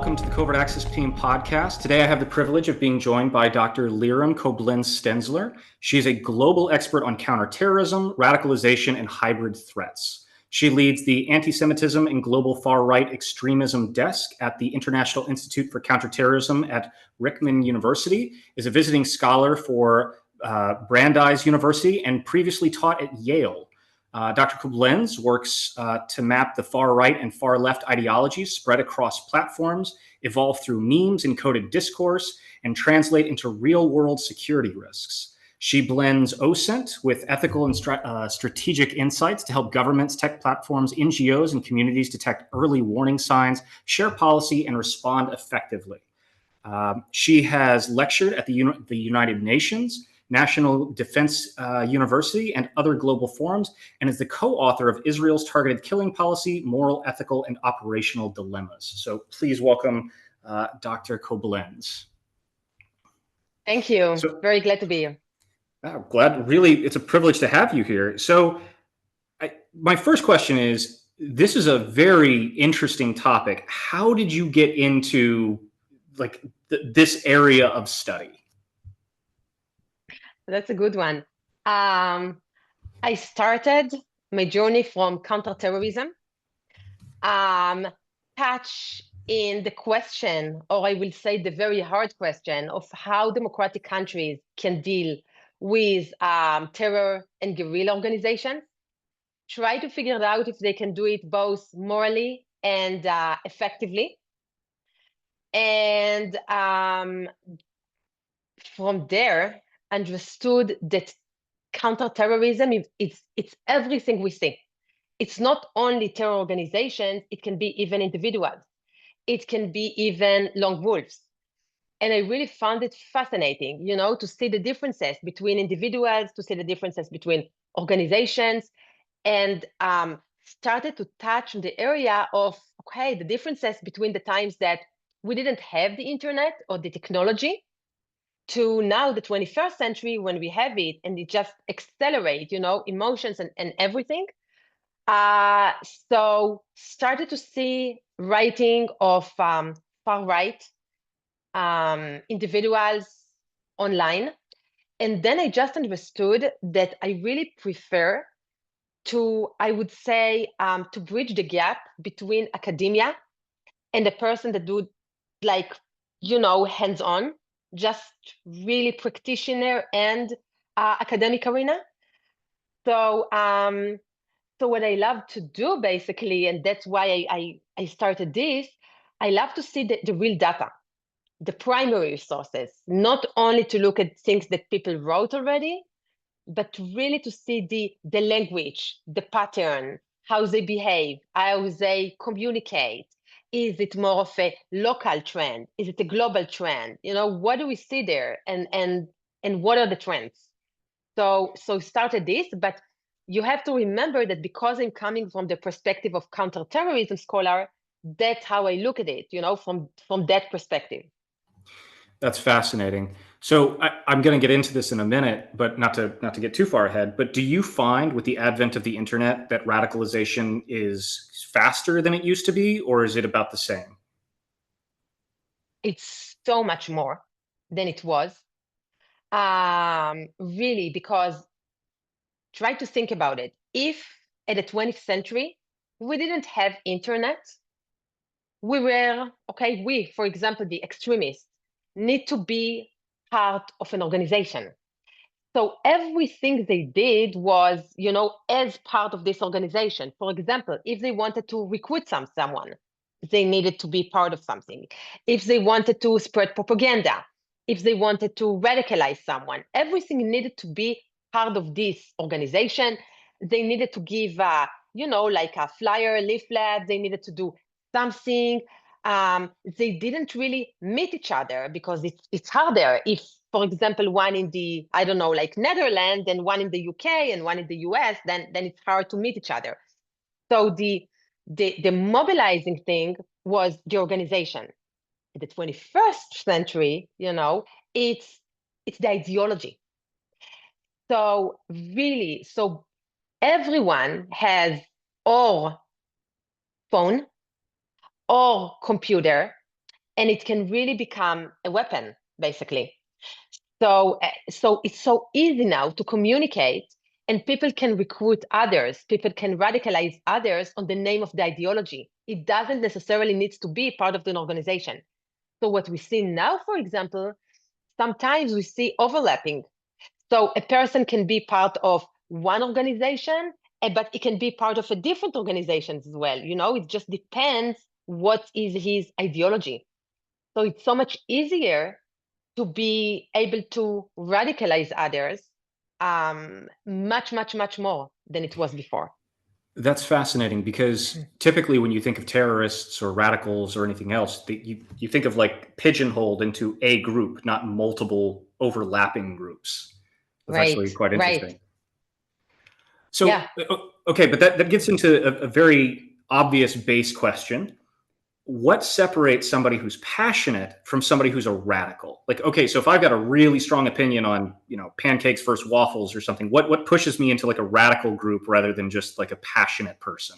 welcome to the Covert Access Team podcast. Today I have the privilege of being joined by Dr. Liram Koblentz Stenzler. She is a global expert on counterterrorism, radicalization, and hybrid threats. She leads the Antisemitism and Global Far-Right Extremism desk at the International Institute for Counterterrorism at Reichman University, is a visiting scholar for Brandeis University, and previously taught at Yale. Dr. Koblentz works to map the far-right and far-left ideologies spread across platforms, evolve through memes and coded discourse, and translate into real-world security risks. She blends OSINT with ethical and strategic insights to help governments, tech platforms, NGOs, and communities detect early warning signs, share policy, and respond effectively. She has lectured at the United Nations, National Defense University, and other global forums, and is the co-author of Israel's Targeted Killing Policy, Moral, Ethical, and Operational Dilemmas. So please welcome Dr. Koblentz. Thank you. Very glad to be here. Glad, really, it's a privilege to have you here. So my first question is, this is a very interesting topic. How did you get into this area of study? That's a good one. I started my journey from counterterrorism, touch in the question, or I will say the very hard question of how democratic countries can deal with terror and guerrilla organizations, try to figure out if they can do it both morally and effectively. And from there, understood that counterterrorism, it's everything we see. It's not only terror organizations, it can be even individuals. It can be even lone wolves. And I really found it fascinating, to see the differences between individuals, to see the differences between organizations, and started to touch on the area of, okay, the differences between the times that we didn't have the internet or the technology, to now the 21st century when we have it, and it just accelerate, emotions and everything. So started to see writing of far-right individuals online. And then I just understood that I really prefer to, I would say, to bridge the gap between academia and the person that do hands-on, just really practitioner and academic arena. So what I love to do basically, and that's why I started this, I love to see the real data, the primary sources, not only to look at things that people wrote already, but really to see the language, the pattern, how they behave, how they communicate. Is it more of a local trend? Is it a global trend? What do we see there? And what are the trends? So started this, but you have to remember that because I'm coming from the perspective of counterterrorism scholar, that's how I look at it, from that perspective. That's fascinating. So I'm going to get into this in a minute, but not to get too far ahead. But do you find with the advent of the internet that radicalization is faster than it used to be, or is it about the same? It's so much more than it was. Really, because try to think about it. If at the 20th century, we didn't have internet, we were, for example, the extremists, need to be part of an organization. So everything they did was, as part of this organization. For example, if they wanted to recruit someone, they needed to be part of something. If they wanted to spread propaganda, if they wanted to radicalize someone, everything needed to be part of this organization. They needed to give, like a flyer, leaflet. They needed to do something. They didn't really meet each other because it's harder if, for example, one in the, Netherlands and one in the UK and one in the US, then it's hard to meet each other. So the mobilizing thing was the organization. In the 21st century, it's the ideology. So really, everyone has or phone or computer, and it can really become a weapon, basically. So it's so easy now to communicate, and people can recruit others. People can radicalize others on the name of the ideology. It doesn't necessarily need to be part of an organization. So what we see now, for example, sometimes we see overlapping. So a person can be part of one organization, but it can be part of a different organization as well. It just depends what is his ideology. So it's so much easier to be able to radicalize others, much, much, much more than it was before. That's fascinating, because typically when you think of terrorists or radicals or anything else, you think of like pigeonholed into a group, not multiple overlapping groups. That's actually quite interesting. Right. So, Yeah. Okay, but that gets into a very obvious base question. What separates somebody who's passionate from somebody who's a radical? Like, okay, so if I've got a really strong opinion on, pancakes versus waffles or something, what pushes me into like a radical group rather than just like a passionate person?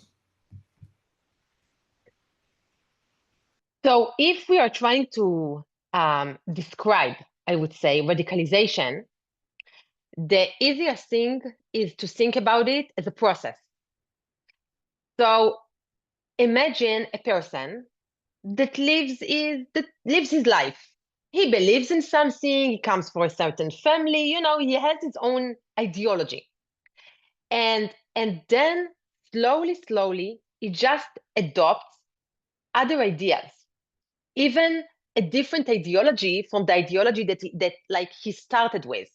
So if we are trying to describe, I would say, radicalization, the easiest thing is to think about it as a process. So imagine a person that lives his life. He believes in something, he comes from a certain family, he has his own ideology. And then slowly, he just adopts other ideas, even a different ideology from the ideology that like he started with.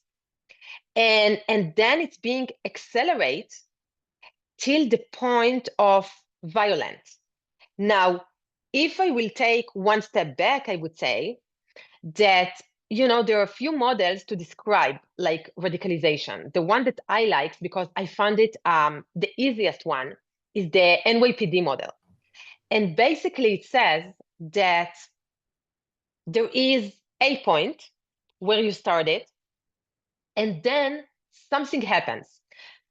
And then it's being accelerated till the point of violence. Now, if I will take one step back, I would say that there are a few models to describe like radicalization. The one that I liked, because I found it the easiest one, is the NYPD model. And basically it says that there is a point where you started, and then something happens.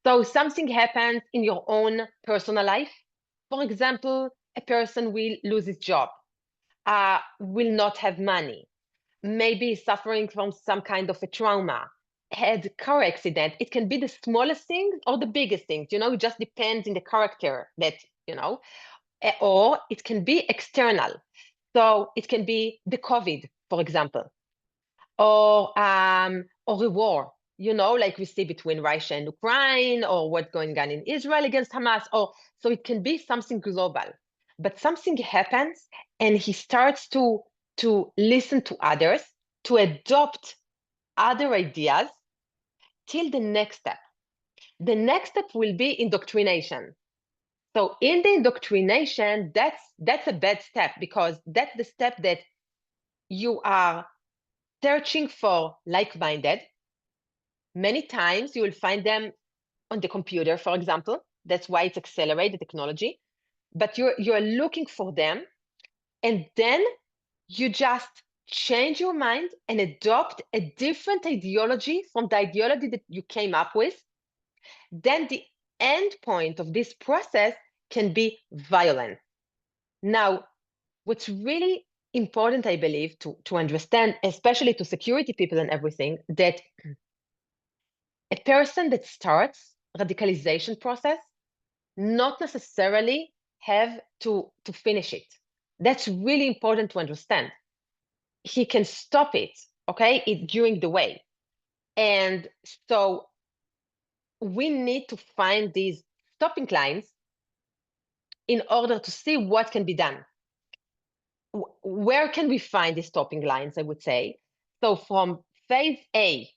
So something happens in your own personal life. For example, a person will lose his job, will not have money, maybe suffering from some kind of a trauma, had a car accident. It can be the smallest thing or the biggest thing, it just depends in the character that, or it can be external. So it can be the COVID, for example, or a war, like we see between Russia and Ukraine, or what's going on in Israel against Hamas. Or so it can be something global, but something happens, and he starts to listen to others, to adopt other ideas, till the next step. The next step will be indoctrination. So in the indoctrination, that's a bad step, because that's the step that you are searching for like-minded. Many times you will find them on the computer, for example. That's why it's accelerated technology. But you're looking for them, and then you just change your mind and adopt a different ideology from the ideology that you came up with. Then the end point of this process can be violent. Now, what's really important, I believe, to understand, especially to security people and everything, that a person that starts radicalization process not necessarily have to finish it. That's really important to understand. He can stop it, okay, during the way. And so we need to find these stopping lines in order to see what can be done. Where can we find these stopping lines, I would say? So from phase A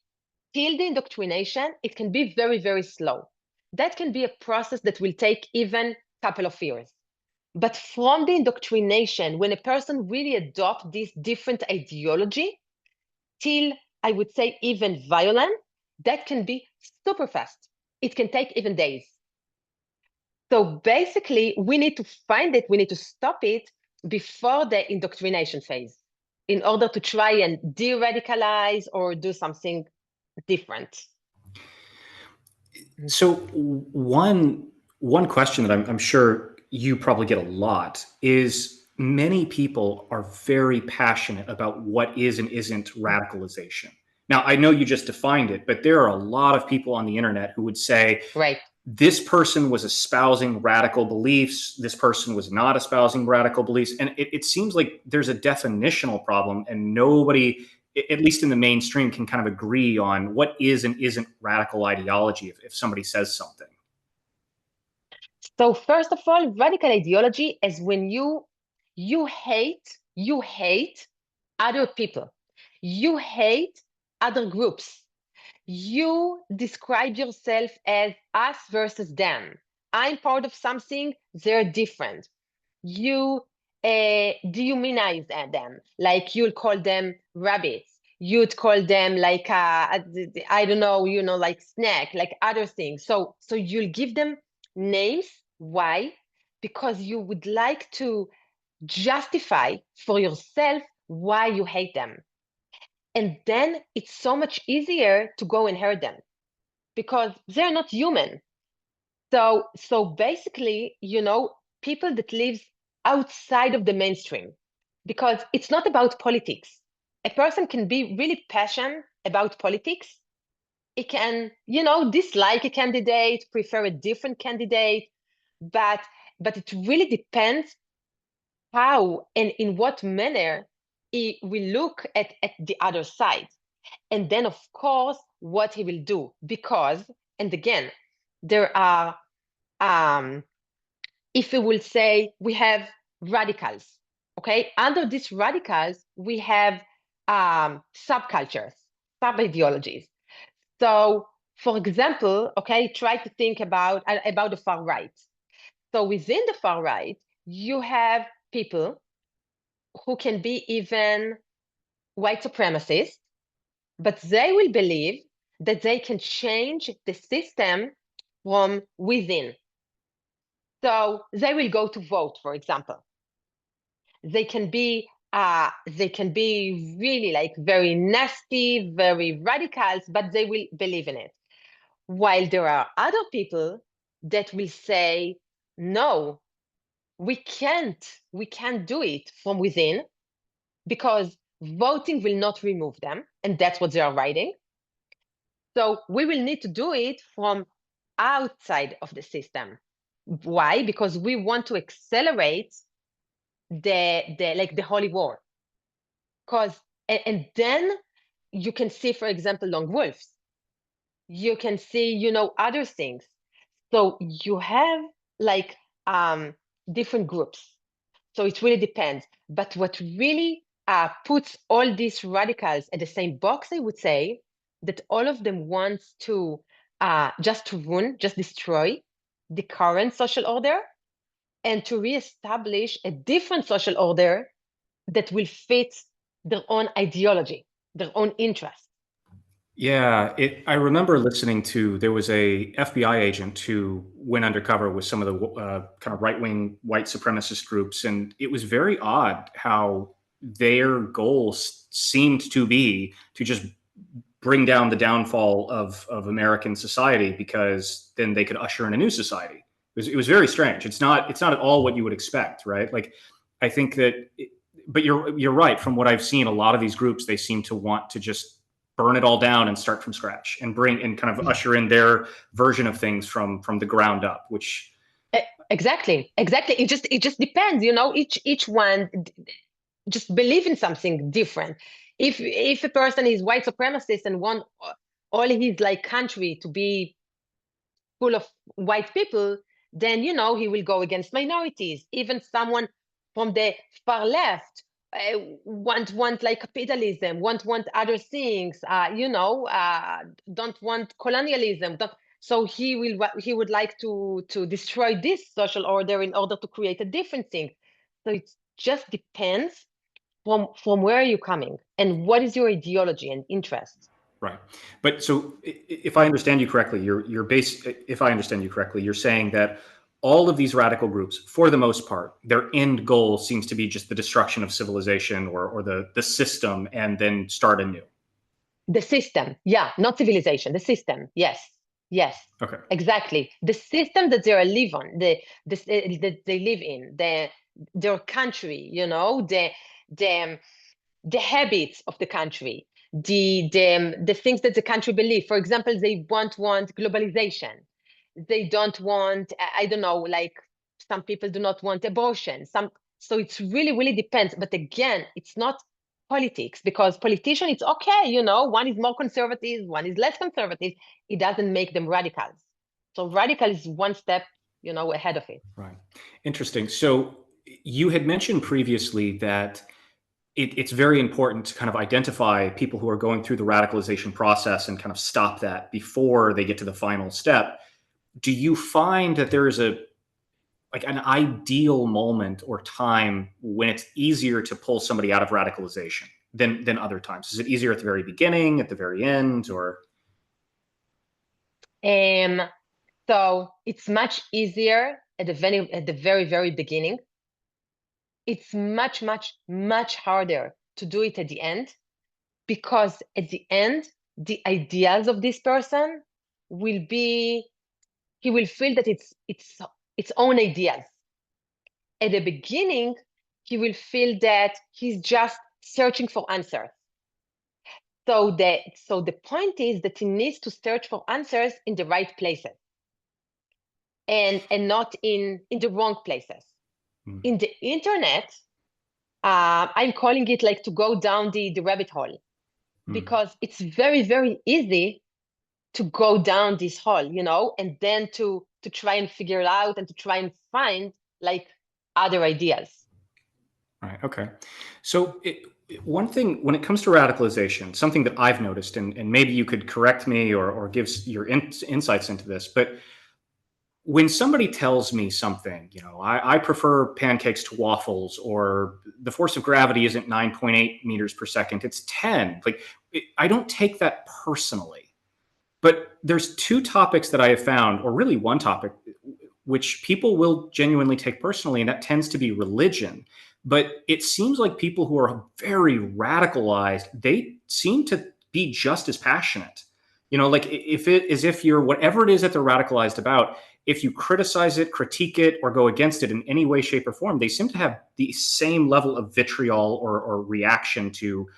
till the indoctrination, it can be very, very slow. That can be a process that will take even a couple of years. But from the indoctrination, when a person really adopts this different ideology, till I would say even violent, that can be super fast. It can take even days. So basically, we need to find it, we need to stop it before the indoctrination phase in order to try and de-radicalize or do something different. So one question that I'm sure you probably get a lot is, many people are very passionate about what is and isn't radicalization. Now, I know you just defined it, but there are a lot of people on the internet who would say Right. this person was espousing radical beliefs, this person was not espousing radical beliefs. And it seems like there's a definitional problem, and nobody, at least in the mainstream, can kind of agree on what is and isn't radical ideology if somebody says something. So first of all, radical ideology is when you hate other people. You hate other groups. You describe yourself as us versus them. I'm part of something, they're different. You dehumanize them, like you'll call them rabbits. You'd call them like I don't know, like snack, like other things. So you'll give them names. Why? Because you would like to justify for yourself why you hate them. And then it's so much easier to go and hurt them because they're not human. So basically, people that live outside of the mainstream, because it's not about politics. A person can be really passionate about politics. It can, dislike a candidate, prefer a different candidate, but it really depends how and in what manner we look at the other side. And then, of course, what he will do. Because, and again, there are, if we will say we have radicals, okay? Under these radicals, we have subcultures, sub-ideologies. So, for example, okay, try to think about the far right. So within the far right, you have people who can be even white supremacists, but they will believe that they can change the system from within. So they will go to vote, for example. They can be really like very nasty, very radicals, but they will believe in it. While there are other people that will say, no, we can't do it from within because voting will not remove them, and that's what they are writing. So we will need to do it from outside of the system. Why? Because we want to accelerate the holy war. Because and then you can see, for example, lone wolves. You can see, other things. So you have like different groups. So it really depends. But what really puts all these radicals at the same box, I would say, that all of them wants to just ruin, just destroy the current social order and to reestablish a different social order that will fit their own ideology, their own interest. Yeah, I remember listening to there was a FBI agent who went undercover with some of the kind of right-wing white supremacist groups, and it was very odd how their goals seemed to be to just bring down the downfall of American society because then they could usher in a new society. It was very strange. It's not at all what you would expect, right? Like I think that, but you're right. From what I've seen, a lot of these groups they seem to want to just burn it all down and start from scratch and bring and kind of usher in their version of things from the ground up, which Exactly. It just depends. Each one just believe in something different. If a person is white supremacist and want all his like country to be full of white people, then he will go against minorities. Even someone from the far left want like capitalism, want other things. Don't want colonialism. So he would like to destroy this social order in order to create a different thing. So it just depends from where are you coming and what is your ideology and interest. right. But so if I understand you correctly, if I understand you correctly, you're saying that all of these radical groups, for the most part, their end goal seems to be just the destruction of civilization or the system and then start anew. The system, yeah, not civilization, the system, yes, yes, Okay. exactly. The system that they live on, that they live in, their country, the habits of the country, the things that the country believe. For example, they want globalization. They don't want, I don't know, like some people do not want abortion. So it's really, really depends. But again, it's not politics, because politician, it's okay, one is more conservative, one is less conservative. It doesn't make them radicals. So radical is one step, ahead of it. Right. Interesting. So you had mentioned previously that it's very important to kind of identify people who are going through the radicalization process and kind of stop that before they get to the final step. Do you find that there is an ideal moment or time when it's easier to pull somebody out of radicalization than other times? Is it easier at the very beginning, at the very end, or? So it's much easier at the very, very beginning. It's much, much, much harder to do it at the end, because at the end, the ideas of this person will be, he will feel that it's own ideas. At the beginning, he will feel that he's just searching for answers. So the point is that he needs to search for answers in the right places, and not in the wrong places. In the internet, I'm calling it like to go down the rabbit hole, because it's very, very easy to go down this hole, and then to try and figure it out and to try and find like other ideas. Right. Okay. So one thing when it comes to radicalization, something that I've noticed, and maybe you could correct me or give your insights into this, but when somebody tells me something, I prefer pancakes to waffles, or the force of gravity isn't 9.8 meters per second, it's 10. I don't take that personally. But there's two topics that I have found, or really one topic, which people will genuinely take personally, and that tends to be religion. But it seems like people who are very radicalized, they seem to be just as passionate. Like if you're whatever it is that they're radicalized about, if you criticize it, critique it, or go against it in any way, shape, or form, they seem to have the same level of vitriol or reaction to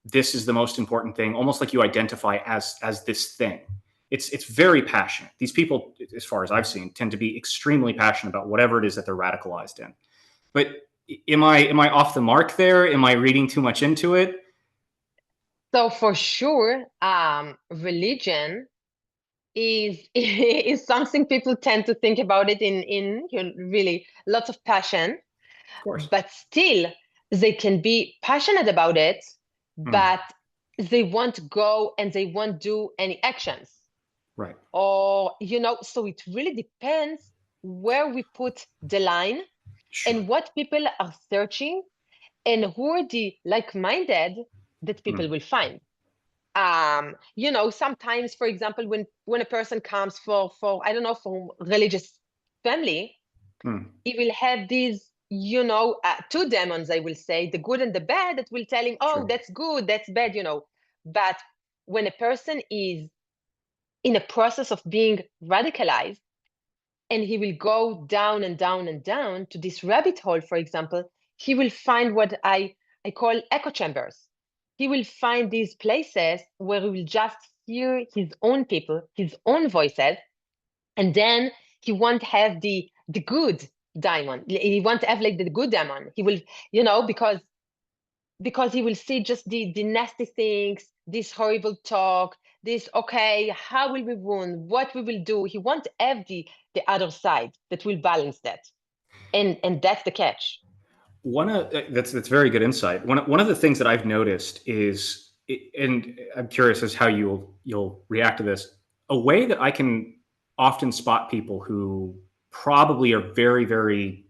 this is the most important thing, almost like you identify as this thing. It's very passionate. These people, as far as I've seen, tend to be extremely passionate about whatever it is that they're radicalized in. But am I off the mark there? Am I reading too much into it? So for sure, religion is something people tend to think about it in really lots of passion, Of course. but still they can be passionate about it, but they won't go and they won't do any actions. Right. Or, so it really depends where we put the line. Sure. And what people are searching, and who are the like-minded that people will find. Sometimes, for example, when a person comes for I don't know, from religious family, he will have these, two demons, I will say, the good and the bad, that will tell him, oh, Sure. that's good, that's bad, But when a person is in a process of being radicalized, and he will go down and down and down to this rabbit hole, for example, he will find what I call echo chambers. He will find these places where he will just hear his own people, his own voices, and then he won't have the good diamond. He won't have like the good demon. He will, because he will see just the nasty things, this horrible talk, this, okay, how will we win, what we will do. He won't have the other side that will balance that, and that's the catch. That's very good insight. One of the things that I've noticed is, and I'm curious as how you'll react to this. A way that I can often spot people who probably are very, very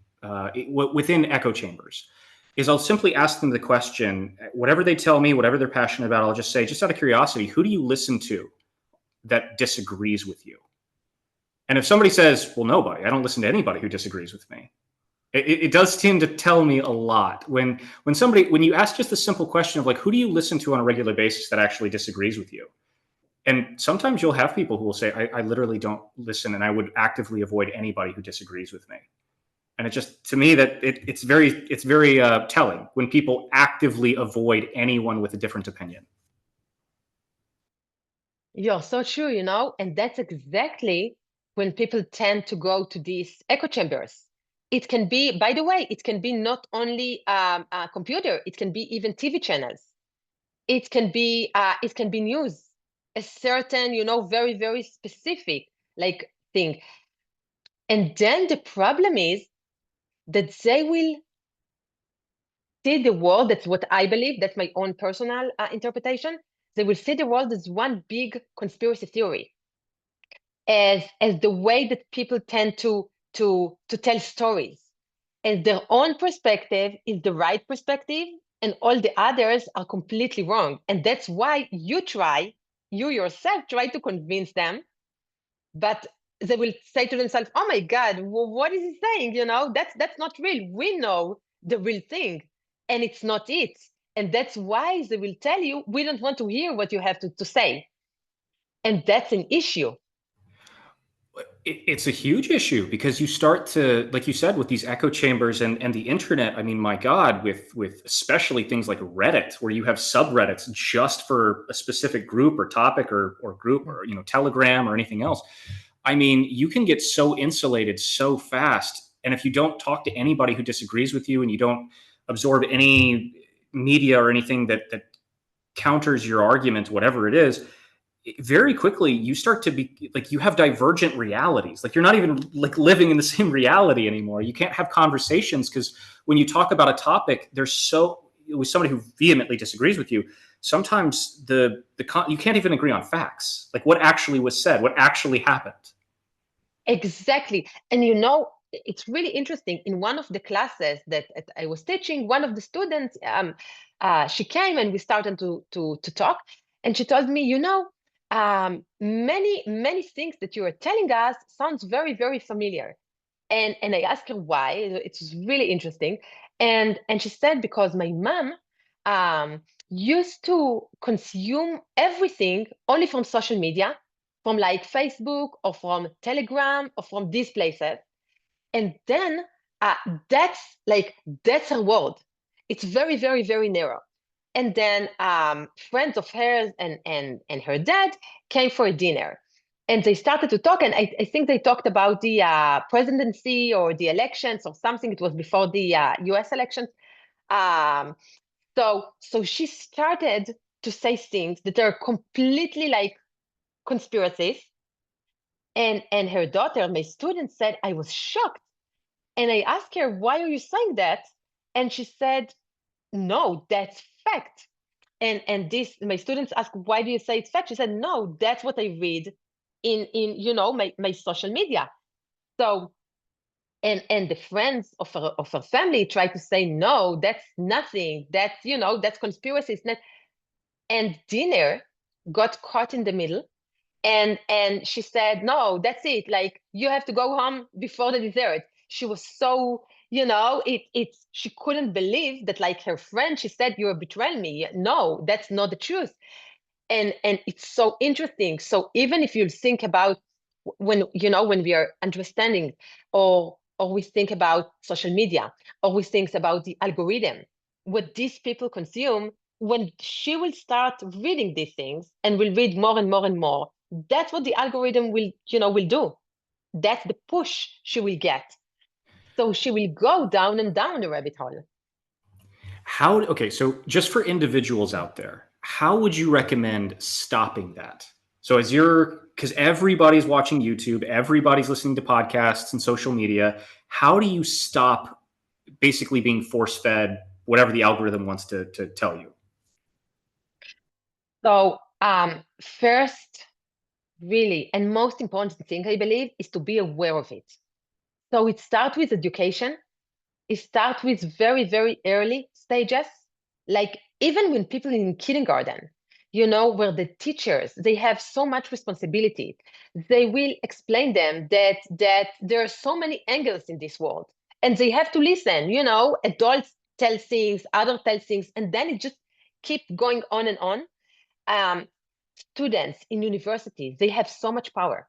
within echo chambers is I'll simply ask them the question, whatever they tell me, whatever they're passionate about, I'll just say, just out of curiosity, who do you listen to that disagrees with you? And if somebody says, well, nobody, I don't listen to anybody who disagrees with me. It does tend to tell me a lot when you ask just the simple question of like, who do you listen to on a regular basis that actually disagrees with you? And sometimes you'll have people who will say, I literally don't listen, and I would actively avoid anybody who disagrees with me. And it just, to me, that it's very telling when people actively avoid anyone with a different opinion. You're so true, and that's exactly when people tend to go to these echo chambers. It can be, by the way, it can be not only a computer, it can be even TV channels. It can be news, a certain, very, very specific like thing. And then the problem is that they will see the world, that's what I believe, that's my own personal interpretation. They will see the world as one big conspiracy theory, as the way that people tend to tell stories, as their own perspective is the right perspective, and all the others are completely wrong. And that's why you yourself try to convince them, but they will say to themselves, "Oh my God, what is he saying? That's not real. We know the real thing, and it's not it." And that's why they will tell you, "We don't want to hear what you have to say." And that's an issue. It's a huge issue because you start to, like you said, with these echo chambers and the internet. I mean, my God, with especially things like Reddit, where you have subreddits just for a specific group or topic or group, or Telegram or anything else. I mean, you can get so insulated so fast, and if you don't talk to anybody who disagrees with you, and you don't absorb any media or anything that counters your argument, whatever it is, very quickly you start to be like, you have divergent realities. Like, you're not even like living in the same reality anymore. You can't have conversations because when you talk about a topic, there's so with somebody who vehemently disagrees with you, sometimes you can't even agree on facts, like what actually was said, what actually happened. Exactly. And it's really interesting. In one of the classes that I was teaching, one of the students, she came and we started to talk. And she told me, many things that you are telling us sounds very, very familiar. And I asked her why. It's really interesting. And she said, because my mom um, used to consume everything only from social media, from like Facebook or from Telegram or from these places. And then uh, that's that's her world. It's very, very, very narrow. And then friends of hers and her dad came for a dinner. And they started to talk, and I think they talked about the presidency or the elections or something. It was before the US elections. Um, so she started to say things that are completely like conspiracies. And her daughter, my student, said, I was shocked. And I asked her, why are you saying that? And she said, no, that's fact. And this, my students asked, why do you say it's fact? She said, no, that's what I read in my social media. So and the friends of her family tried to say, no, that's nothing. That's conspiracy. It's not. And dinner got caught in the middle. And she said, no, that's it. Like, you have to go home before the dessert. She was so, it's she couldn't believe that, like, her friend, she said, you're betraying me. No, that's not the truth. And it's so interesting. So even if you think about when we are understanding, or we think about social media, or we think about the algorithm, what these people consume, when she will start reading these things and will read more and more and more, that's what the algorithm will do. That's the push she will get. So she will go down and down the rabbit hole. Okay, so just for individuals out there, how would you recommend stopping that? So because everybody's watching YouTube, everybody's listening to podcasts and social media, how do you stop basically being force fed whatever the algorithm wants to tell you? So first, really, and most important thing, I believe, is to be aware of it. So it starts with education. It starts with very, very early stages, like even when people in kindergarten, where the teachers, they have so much responsibility. They will explain them that there are so many angles in this world, and they have to listen. Adults tell things, adults tell things, and then it just keeps going on and on. Um, Students in universities, they have so much power.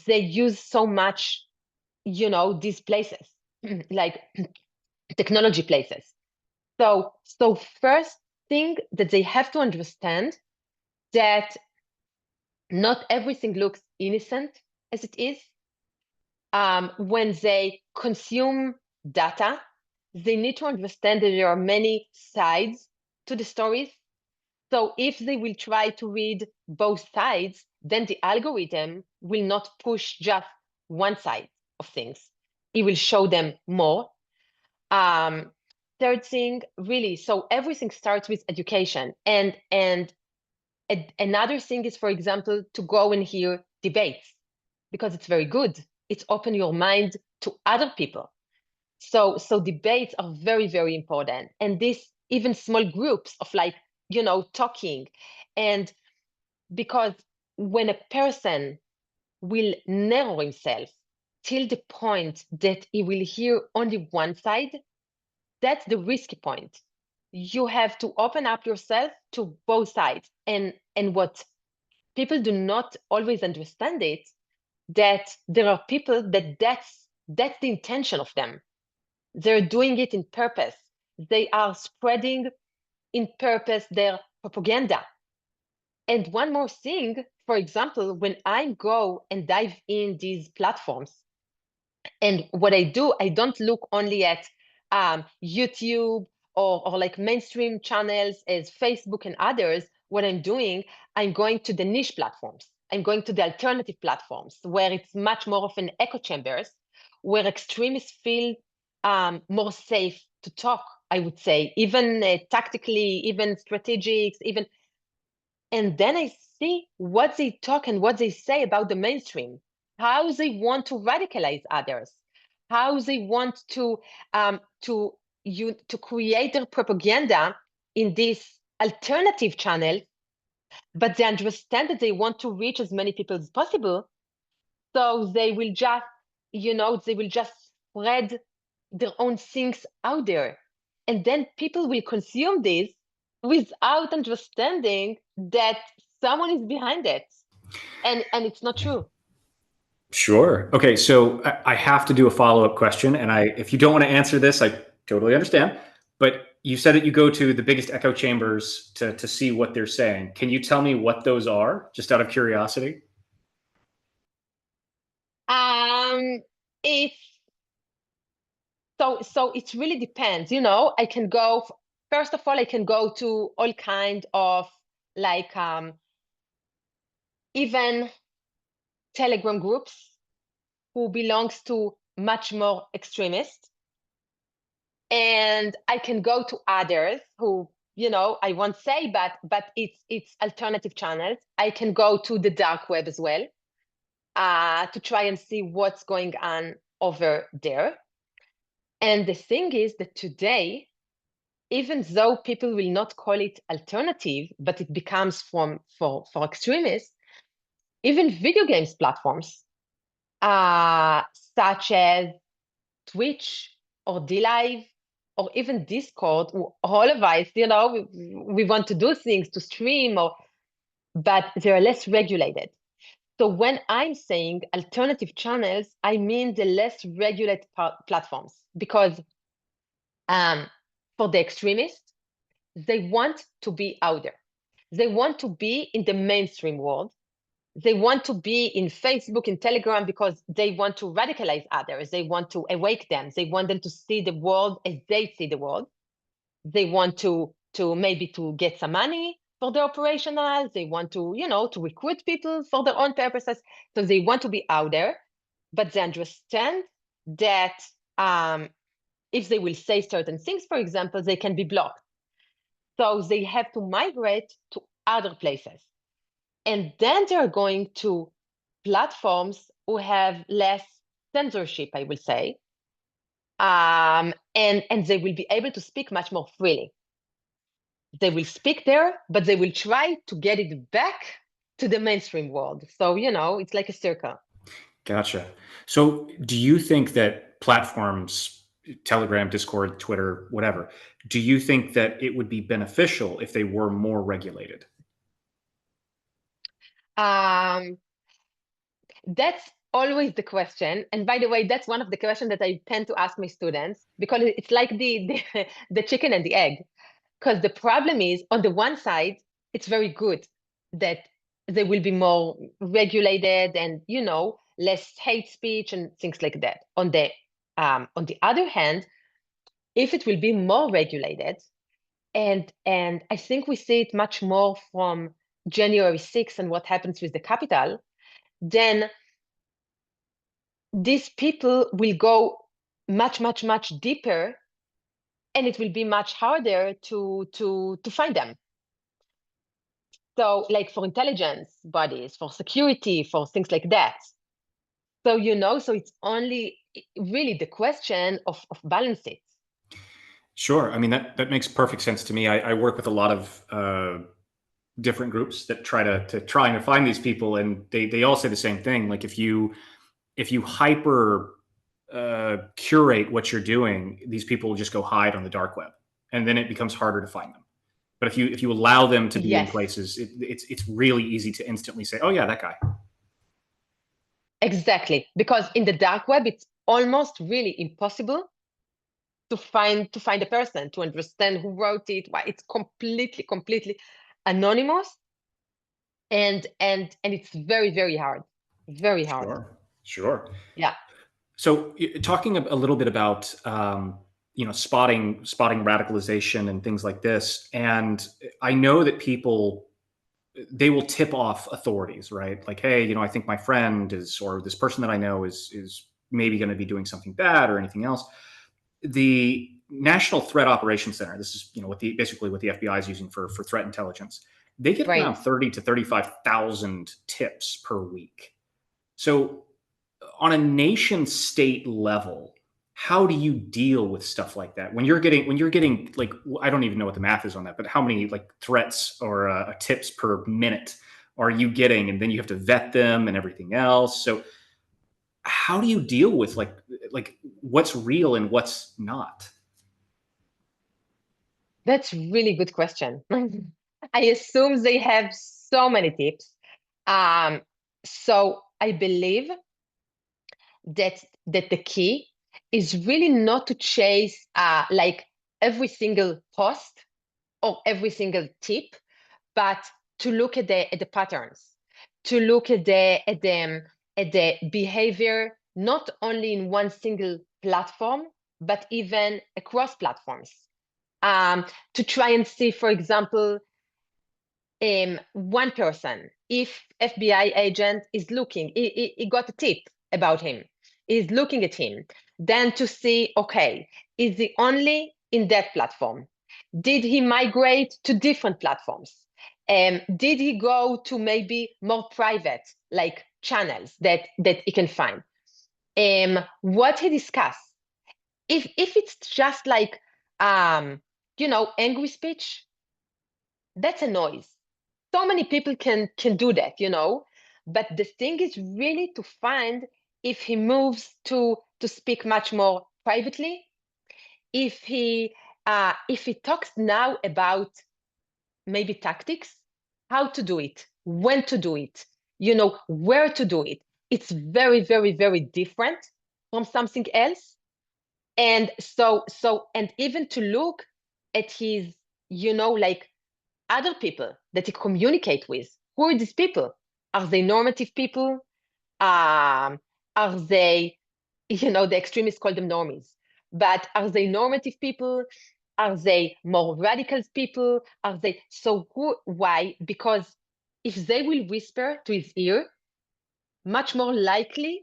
They use so much, these places. like technology places. So first thing that they have to understand that not everything looks innocent as it is. When they consume data, they need to understand that there are many sides to the stories. So if they will try to read both sides, then the algorithm will not push just one side of things. It will show them more. Third thing, really, so everything starts with education. And another thing is, for example, to go and hear debates, because it's very good. It's open your mind to other people. So debates are very, very important. And this, even small groups of talking. And because when a person will narrow himself till the point that he will hear only one side, that's the risky point. You have to open up yourself to both sides. And what people do not always understand it, that there are people that's the intention of them. They're doing it in purpose. They are spreading in purpose their propaganda. And one more thing, for example, when I go and dive in these platforms, and what I do, I don't look only at YouTube or like mainstream channels as Facebook and others. What I'm doing, I'm going to the niche platforms. I'm going to the alternative platforms where it's much more of an echo chambers, where extremists feel more safe to talk, I would say, even tactically, even strategics, even. And then I see what they talk and what they say about the mainstream, how they want to radicalize others, how they want to create their propaganda in this alternative channel, but they understand that they want to reach as many people as possible. So they will just, they will just spread their own things out there. And then people will consume this without understanding that someone is behind it. And it's not true. Sure. Okay, so I have to do a follow-up question, and if you don't want to answer this, I totally understand. But you said that you go to the biggest echo chambers to see what they're saying. Can you tell me what those are, just out of curiosity? It's so it really depends. I can go first of all, I can go to all kind of like even Telegram groups who belongs to much more extremist. And I can go to others who, I won't say, but it's alternative channels. I can go to the dark web as well, to try and see what's going on over there. And the thing is that today, even though people will not call it alternative, but it becomes for extremists, even video games platforms, such as Twitch or DLive or even Discord, all of us, we want to do things to stream, but they're less regulated. So when I'm saying alternative channels, I mean the less regulated platforms, because for the extremists, they want to be out there. They want to be in the mainstream world. They want to be in Facebook and Telegram because they want to radicalize others. They want to awake them. They want them to see the world as they see the world. They want to maybe to get some money for their operational. They want to, to recruit people for their own purposes. So they want to be out there, but they understand that if they will say certain things, for example, they can be blocked. So they have to migrate to other places. And then they're going to platforms who have less censorship, I will say. And they will be able to speak much more freely. They will speak there, but they will try to get it back to the mainstream world. So, it's like a circle. Gotcha. So do you think that platforms, Telegram, Discord, Twitter, whatever, do you think that it would be beneficial if they were more regulated? Um, that's always the question. And by the way, that's one of the questions that I tend to ask my students, because it's like the chicken and the egg. Because the problem is, on the one side, it's very good that they will be more regulated and, less hate speech and things like that. On the other hand, if it will be more regulated, and I think we see it much more from January 6th and what happens with the Capitol, then these people will go much, much, much deeper, and it will be much harder to find them. So, like for intelligence bodies, for security, for things like that. So, so it's only really the question of balance it. Sure. I mean, that makes perfect sense to me. I work with a lot of different groups that try to find these people, and they all say the same thing. Like if you hyper curate what you're doing, these people will just go hide on the dark web, and then it becomes harder to find them. But if you allow them to be in Yes, places, it's really easy to instantly say, oh yeah, that guy. exactly. Because in the dark web, it's almost really impossible to find a person, to understand who wrote it, why it's completely anonymous, and it's very, very hard. Very hard. Sure. Yeah. So talking a little bit about spotting radicalization and things like this, and I know that people, they will tip off authorities, right? Like, hey, I think my friend is, or this person that I know is maybe going to be doing something bad or anything else. The National Threat Operations Center, this is basically what the FBI is using for threat intelligence. They get around Right. 30 to 35,000 tips per week. So on a nation state level, how do you deal with stuff like that when you're getting like, I don't even know what the math is on that, but how many like threats or tips per minute are you getting, and then you have to vet them and everything else? So how do you deal with like what's real and what's not? That's really good question. I assume they have so many tips. So I believe that the key is really not to chase like every single post or every single tip, but to look at the patterns, to look at the behavior, not only in one single platform, but even across platforms. To try and see, for example, one person, if FBI agent is looking, he got a tip about him, is looking at him, then to see, okay, is he only in that platform? Did he migrate to different platforms? Did he go to maybe more private, like channels that he can find? What he discussed? If it's just like, angry speech, that's a noise. So many people can do that, but the thing is really to find if he moves to speak much more privately, if he talks now about maybe tactics, how to do it, when to do it, where to do it. It's very, very, very different from something else. And and even to look at his, like other people that he communicate with. Who are these people? Are they normative people? Are they, the extremists call them normies, but are they normative people? Are they more radical people? Are they, so why? Because if they will whisper to his ear, much more likely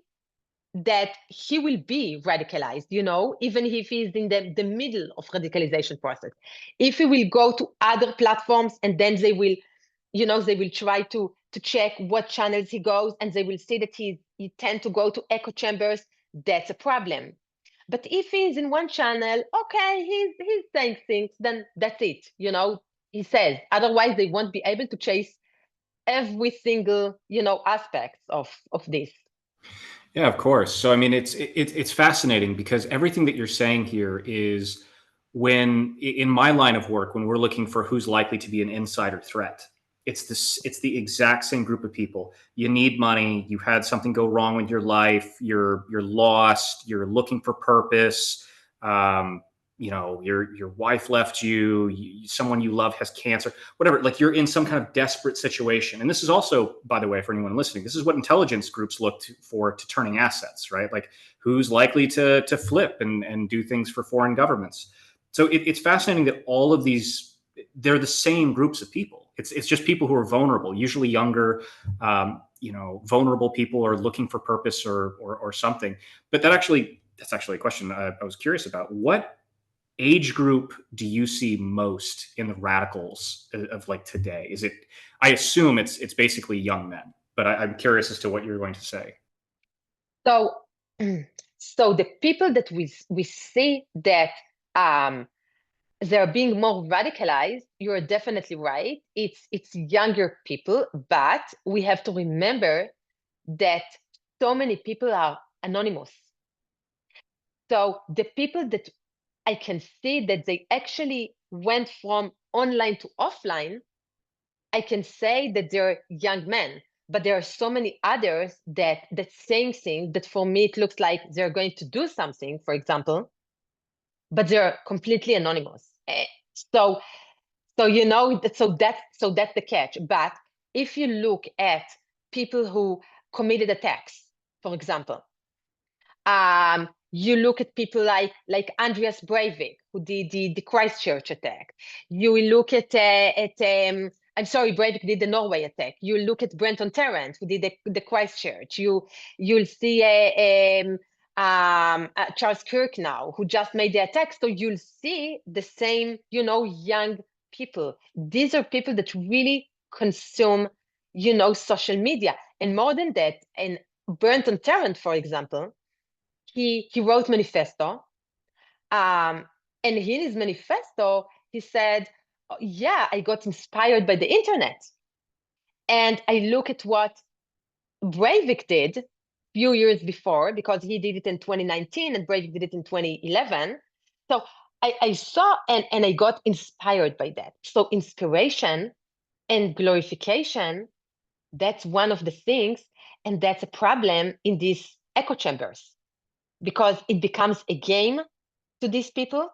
that he will be radicalized, even if he's in the middle of radicalization process. If he will go to other platforms and then they will, they will try to check what channels he goes, and they will see that he tend to go to echo chambers, that's a problem. But if he's in one channel, okay, he's saying things, then that's it, he says. Otherwise, they won't be able to chase every single, aspects of this. Yeah, of course. So I mean, it's fascinating because everything that you're saying here is, when in my line of work, when we're looking for who's likely to be an insider threat, it's the exact same group of people. You need money, you had something go wrong with your life, you're lost, you're looking for purpose. Your wife left you, someone you love has cancer, whatever. Like, you're in some kind of desperate situation. And this is also, by the way, for anyone listening, this is what intelligence groups look for to turning assets, right? Like, who's likely to flip and do things for foreign governments. So it's fascinating that all of these, they're the same groups of people. It's just people who are vulnerable, usually younger. Vulnerable people are looking for purpose or something. But that's actually a question I was curious about. What age group do you see most in the radicals of like today? Is it? I assume it's basically young men, but I'm curious as to what you're going to say. So, so the people that we see that they're being more radicalized, you're definitely right. It's younger people, but we have to remember that so many people are anonymous. So the people that I can see that they actually went from online to offline, I can say that they're young men, but there are so many others that saying things that for me it looks like they're going to do something, for example, but they're completely anonymous. So that's the catch. But if you look at people who committed attacks, for example, you look at people like Andreas Breivik, who did the Christchurch attack. You will look at I'm sorry, Breivik did the Norway attack. You look at Brenton Tarrant, who did the Christchurch. You'll see Charles Kirk now, who just made the attack. So you'll see the same, young people. These are people that really consume, social media. And more than that, and Brenton Tarrant, for example, he wrote manifesto, and in his manifesto he said, "Oh, yeah, I got inspired by the internet." And I look at what Breivik did a few years before, because he did it in 2019 and Breivik did it in 2011. So I saw and I got inspired by that. So inspiration and glorification, that's one of the things, and that's a problem in these echo chambers, because it becomes a game to these people.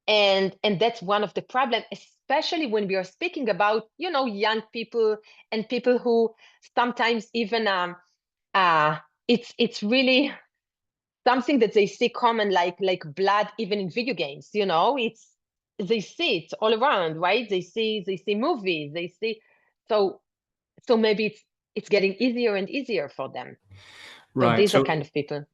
And that's one of the problems, especially when we are speaking about, young people and people who sometimes even it's really something that they see common, like blood, even in video games. It's, they see it all around, right? They see movies, they see. So maybe it's getting easier and easier for them. So Right. these are So kind of people.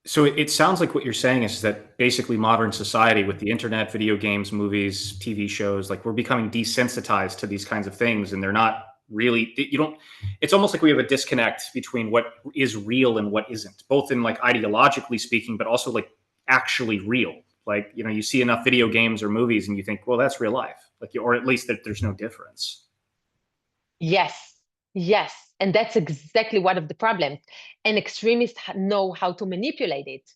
So it sounds like what you're saying is that basically modern society, with the internet, video games, movies, TV shows, like, we're becoming desensitized to these kinds of things, and they're not really, you don't, it's almost like we have a disconnect between what is real and what isn't, both in, like, ideologically speaking, but also like actually real. Like, you see enough video games or movies and you think, well, that's real life, like, or at least that there's no difference. Yes, yes. And that's exactly one of the problems. And extremists know how to manipulate it.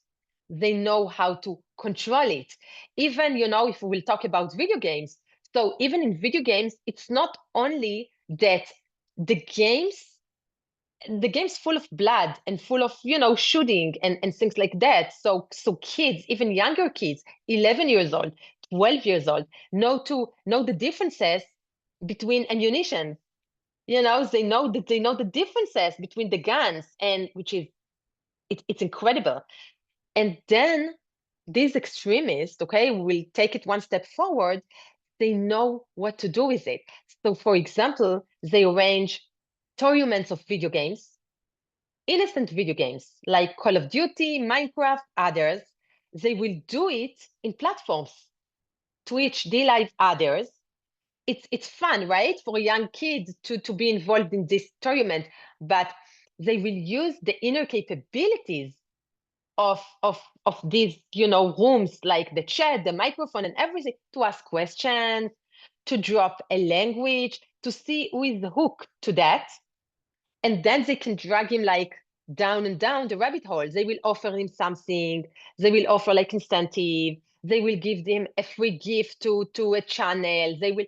They know how to control it. Even, if we will talk about video games. So even in video games, it's not only that the games, full of blood and full of, shooting and things like that. So kids, even younger kids, 11 years old, 12 years old, know the differences between ammunition. They know the differences between the guns, and which is, it's incredible. And then these extremists, okay, will take it one step forward. They know what to do with it. So for example, they arrange tournaments of video games, innocent video games like Call of Duty, Minecraft, others. They will do it in platforms, Twitch, DLive, others. It's fun, right, for young kids to be involved in this tournament, but they will use the inner capabilities of these, rooms, like the chat, the microphone, and everything, to ask questions, to drop a language, to see who is hooked to that, and then they can drag him like down and down the rabbit hole. They will offer him something. They will offer like incentive. They will give them a free gift to a channel. They will.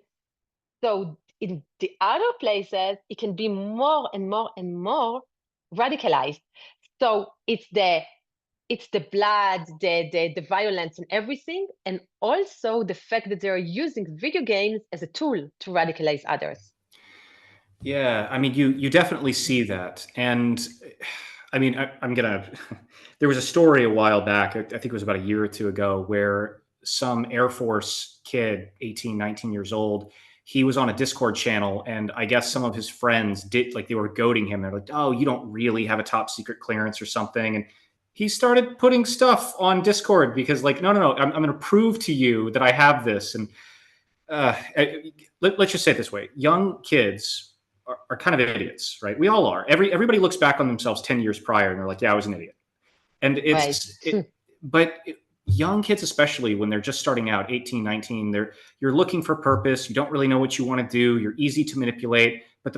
So in the other places, it can be more and more and more radicalized. So it's the blood, the violence and everything, and also the fact that they're using video games as a tool to radicalize others. Yeah, I mean, you definitely see that, and I mean, I'm gonna. There was a story a while back. I think it was about a year or two ago, where some Air Force kid, 18, 19 years old, he was on a Discord channel, and I guess some of his friends did like they were goading him. They're like, "Oh, you don't really have a top secret clearance or something," and he started putting stuff on Discord because, like, no, no, no, I'm going to prove to you that I have this, and uh, let's just say it this way: young kids are kind of idiots, right? We all are. Everybody looks back on themselves 10 years prior, and they're like, "Yeah, I was an idiot." And Right. but young kids, especially when they're just starting out, 18, 19, you're looking for purpose. You don't really know what you want to do. You're easy to manipulate. But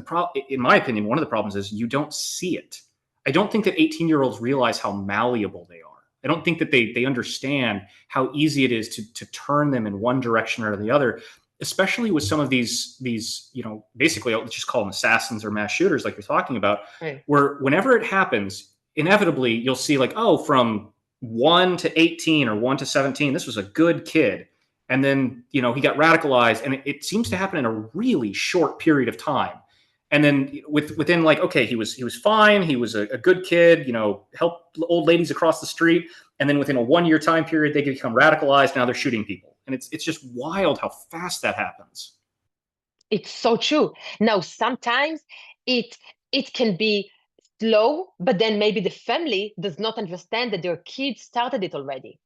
in my opinion, one of the problems is you don't see it. I don't think that 18-year-olds realize how malleable they are. I don't think that they understand how easy it is to turn them in one direction or the other, especially with some of these, basically, let's just call them assassins or mass shooters like you're talking about, Right. where whenever it happens, inevitably you'll see like, oh, from 1 to 18 or 1 to 17, this was a good kid. And then, he got radicalized, and it seems to happen in a really short period of time. And then within like, okay, he was fine, he was a good kid, helped old ladies across the street, and then within a 1 year time period they become radicalized. Now they're shooting people, and it's just wild how fast that happens. It's so true. Now, sometimes it it can be slow, but then maybe the family does not understand that their kids started it already.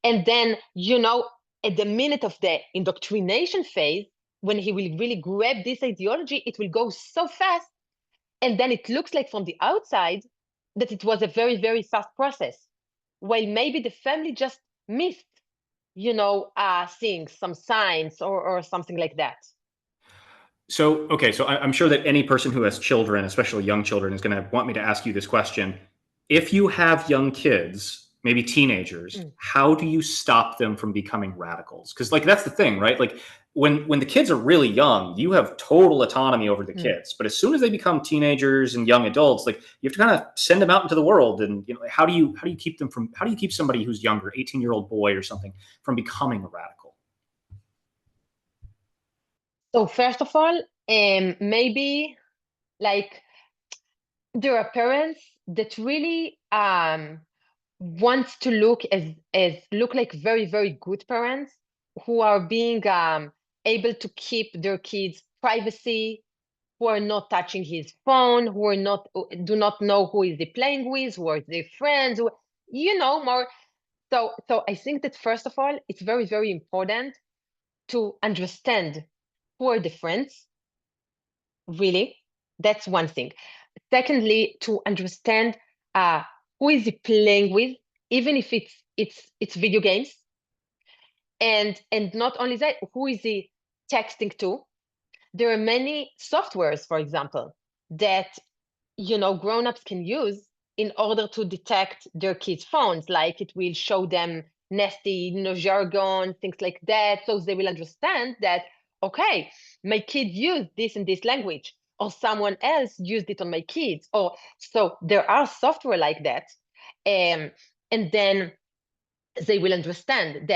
And then, at the minute of the indoctrination phase, when he will really grab this ideology, it will go so fast. And then it looks like from the outside that it was a very, very fast process. While maybe the family just missed, seeing some signs or something like that. So, okay, so I'm sure that any person who has children, especially young children, is going to want me to ask you this question. If you have young kids, maybe teenagers, Mm, how do you stop them from becoming radicals? Because, like, that's the thing, right? Like, when the kids are really young, you have total autonomy over the mm. kids. But as soon as they become teenagers and young adults, like, you have to kind of send them out into the world. And how do you keep somebody who's younger, 18-year-old boy or something, from becoming a radical? So first of all, maybe like there are parents that really want to look like very, very good parents who are being able to keep their kids' privacy, who are not touching his phone, who are not do not know who is he playing with, who are their friends, more. So I think that first of all, it's very, very important to understand who are the friends, really. That's one thing. Secondly, to understand who is he playing with, even if it's video games, and not only that, who is he texting to? There are many softwares, for example, that grown-ups can use in order to detect their kids' phones. Like it will show them nasty, jargon, things like that, so they will understand that, okay, my kid used this in this language, or someone else used it on my kids. Or so there are software like that, and then they will understand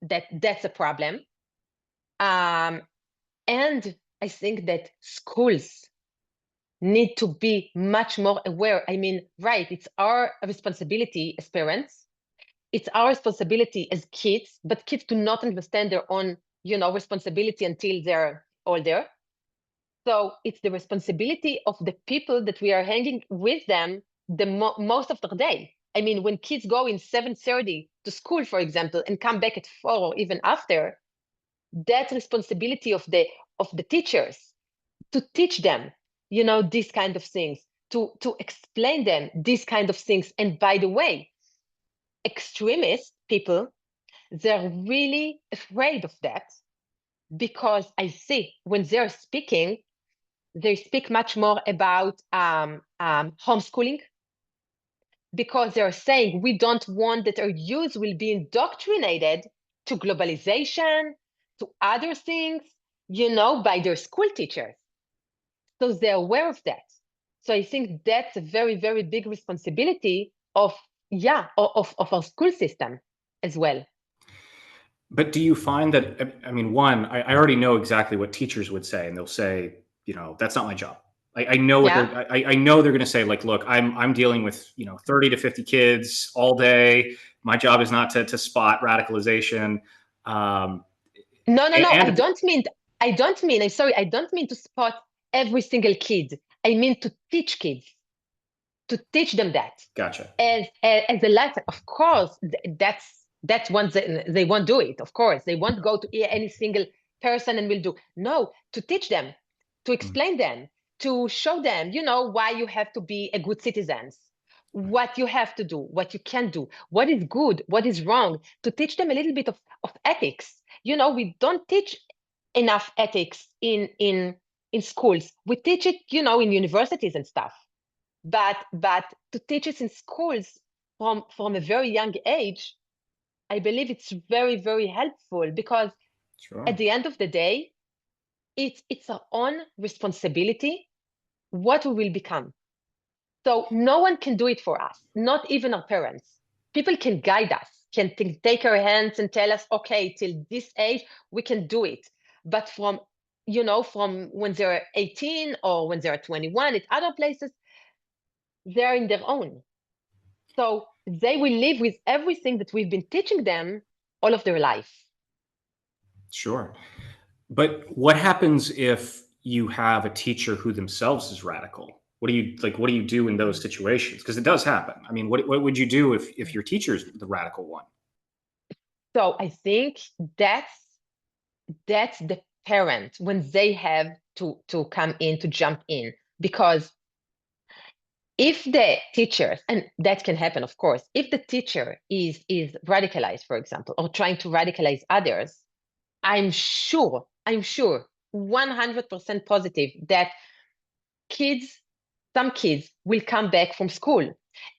that's a problem. Um, and I think that schools need to be much more aware. I mean, right, it's our responsibility as parents, it's our responsibility as kids, but kids do not understand their own, responsibility until they're older. So it's the responsibility of the people that we are hanging with them the most of the day. I mean, when kids go in 7:30 to school, for example, and come back at 4 or even after, that's responsibility of the teachers to teach them, these kind of things, to explain them these kind of things. And by the way, extremist people, they're really afraid of that, because I see when they're speaking, they speak much more about homeschooling, because they're saying we don't want that our youth will be indoctrinated to globalization, to other things, by their school teachers. So they're aware of that. So I think that's a very, very big responsibility of our school system as well. But do you find that, I mean, one, I already know exactly what teachers would say, and they'll say, that's not my job. I know what Yeah. I know they're going to say, like, look, I'm dealing with 30 to 50 kids all day. My job is not to spot radicalization. No, no, no. And I don't mean. I'm sorry. I don't mean to spot every single kid. I mean to teach kids, to teach them that gotcha. as a life. Of course, that's one they won't do it. Of course, they won't go to any single person and will do. No, to teach them, to Mm, explain them, to show them, why you have to be a good citizens, what you have to do, what you can do, what is good, what is wrong, to teach them a little bit of ethics. We don't teach enough ethics in schools. We teach it, in universities and stuff. But to teach it in schools from a very young age, I believe it's very, very helpful, because sure. at the end of the day, it's our own responsibility what we will become. So no one can do it for us, not even our parents. People can guide us, can take our hands and tell us, okay, till this age, we can do it. But from when they're 18 or when they're 21, at other places, they're in their own. So they will live with everything that we've been teaching them all of their life. Sure. But what happens if you have a teacher who themselves is radical? What do you do in those situations? Because it does happen. I mean, what would you do if your teacher's the radical one? So I think that's the parent when they have to come in, to jump in, because if the teachers, and that can happen, of course, if the teacher is radicalized, for example, or trying to radicalize others, I'm sure 100% positive that kids some kids will come back from school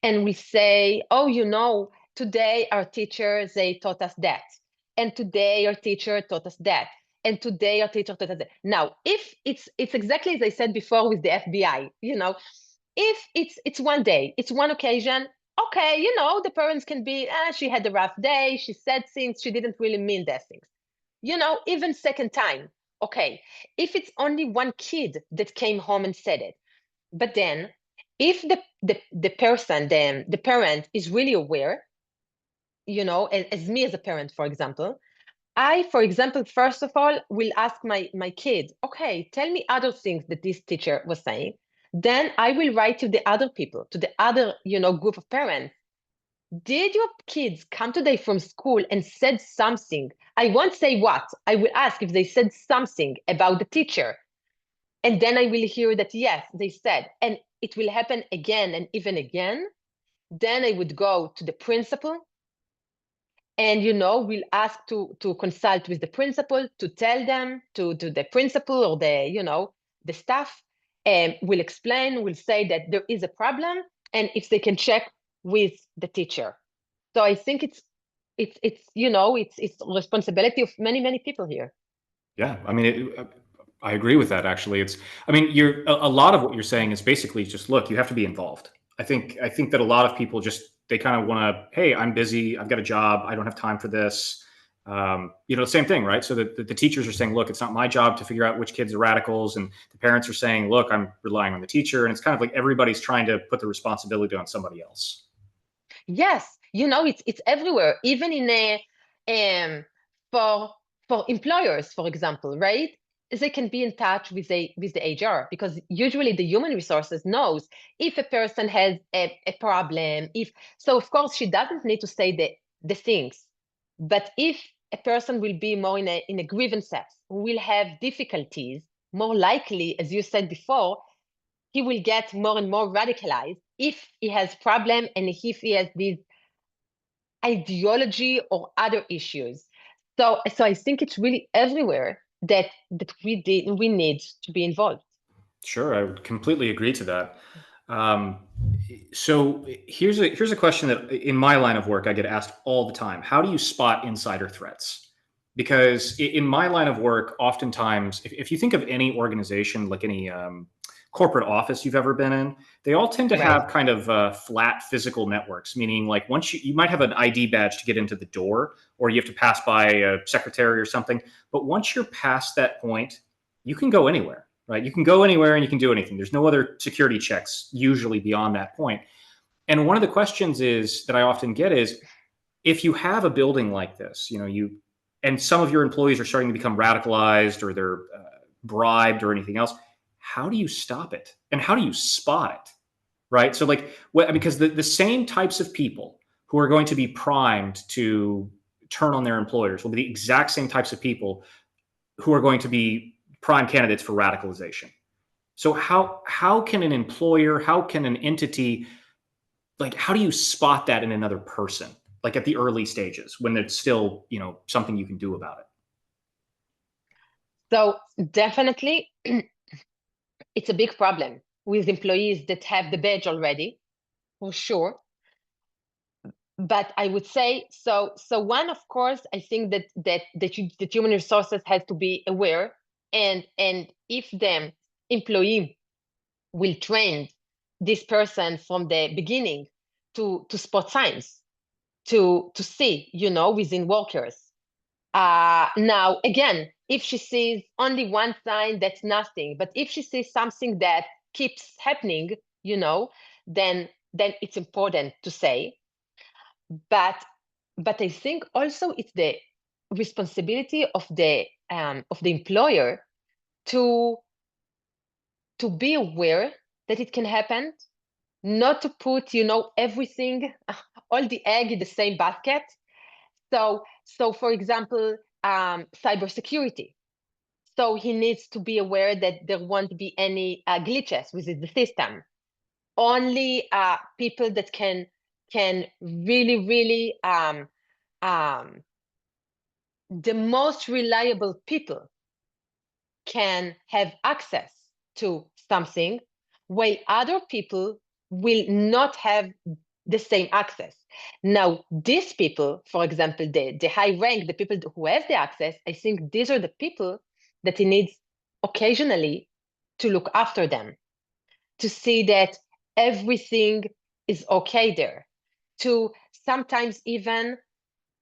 and we say, oh, today our teacher, they taught us that, and today our teacher taught us that, and today our teacher taught us that. Now, if it's exactly as I said before with the FBI, if it's one day, it's one occasion, okay, the parents can be, she had a rough day, she said things, she didn't really mean that things, even second time, okay. If it's only one kid that came home and said it, but then, if the person, the parent is really aware, as me as a parent, for example, I, for example, first of all, will ask my kid, okay, tell me other things that this teacher was saying. Then I will write to the other people, to the other, group of parents. Did your kids come today from school and said something? I won't say what. I will ask if they said something about the teacher. And then I will hear that, yes, they said, and it will happen again and even again. Then I would go to the principal and, we'll ask to consult with the principal, to tell them, to the principal or the staff, and we'll explain, we'll say that there is a problem, and if they can check with the teacher. So I think it's responsibility of many, many people here. Yeah, I mean, I agree with that. Actually, I mean, you're a lot of what you're saying is basically just look, you have to be involved. I think that a lot of people just they kind of want to, hey, I'm busy, I've got a job, I don't have time for this. The same thing, right? So the teachers are saying, look, it's not my job to figure out which kids are radicals, and the parents are saying, look, I'm relying on the teacher, and it's kind of like everybody's trying to put the responsibility on somebody else. Yes, it's everywhere, even in a for employers, for example, right? They can be in touch with the HR, because usually the human resources knows if a person has a problem. If so, of course, she doesn't need to say the things, but if a person will be more in a grievances, will have difficulties, more likely, as you said before, he will get more and more radicalized if he has problem and if he has these ideology or other issues. So I think it's really everywhere that we need to be involved. Sure, I would completely agree to that. Um, so here's a question that in my line of work I get asked all the time. How do you spot insider threats? because in my line of work, oftentimes, if you think of any organization, like any corporate office you've ever been in, they all tend to Right. have kind of flat physical networks, meaning like once you might have an ID badge to get into the door, or you have to pass by a secretary or something. But once you're past that point, you can go anywhere, right? You can go anywhere and you can do anything. There's no other security checks usually beyond that point. And one of the questions is that I often get is, if you have a building like this, and some of your employees are starting to become radicalized or they're bribed or anything else, how do you stop it and how do you spot it? Right. So, like, because the same types of people who are going to be primed to turn on their employers will be the exact same types of people who are going to be prime candidates for radicalization. So how can an employer, how can an entity, like, how do you spot that in another person, like at the early stages when it's still, something you can do about it? So definitely, it's a big problem with employees that have the badge already, for sure. But I would say, so one, of course, I think that human resources has to be aware, and if the employee will train this person from the beginning to spot signs, to see, within workers. Now, again, if she sees only one sign, that's nothing. But if she sees something that keeps happening, then it's important to say. But I think also it's the responsibility of the employer to be aware that it can happen, not to put, everything, all the egg in the same basket. So for example, cybersecurity. So he needs to be aware that there won't be any glitches within the system. Only people that can really, really, the most reliable people can have access to something, while other people will not have the same access. Now, these people, for example, the high rank, the people who have the access, I think these are the people that he needs occasionally to look after them, to see that everything is okay there, to sometimes even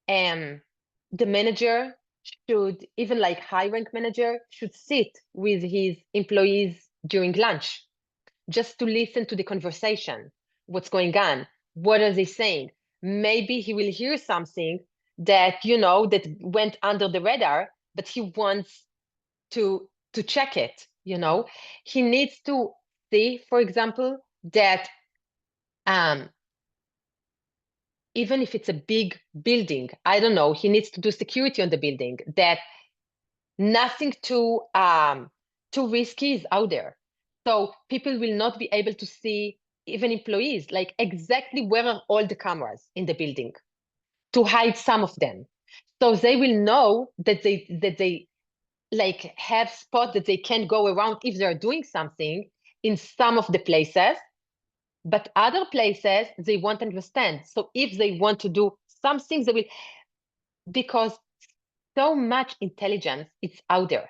the manager should, even like high rank manager, should sit with his employees during lunch just to listen to the conversation, what's going on, what are they saying. Maybe he will hear something that, that went under the radar, but he wants to check it. He needs to see, for example, that even if it's a big building, I don't know, he needs to do security on the building, that nothing too risky is out there. So people will not be able to see, even employees, like exactly where are all the cameras in the building, to hide some of them. So they will know that they like have spots that they can go around if they're doing something in some of the places, but other places they won't understand. So if they want to do something, they will, because so much intelligence is out there.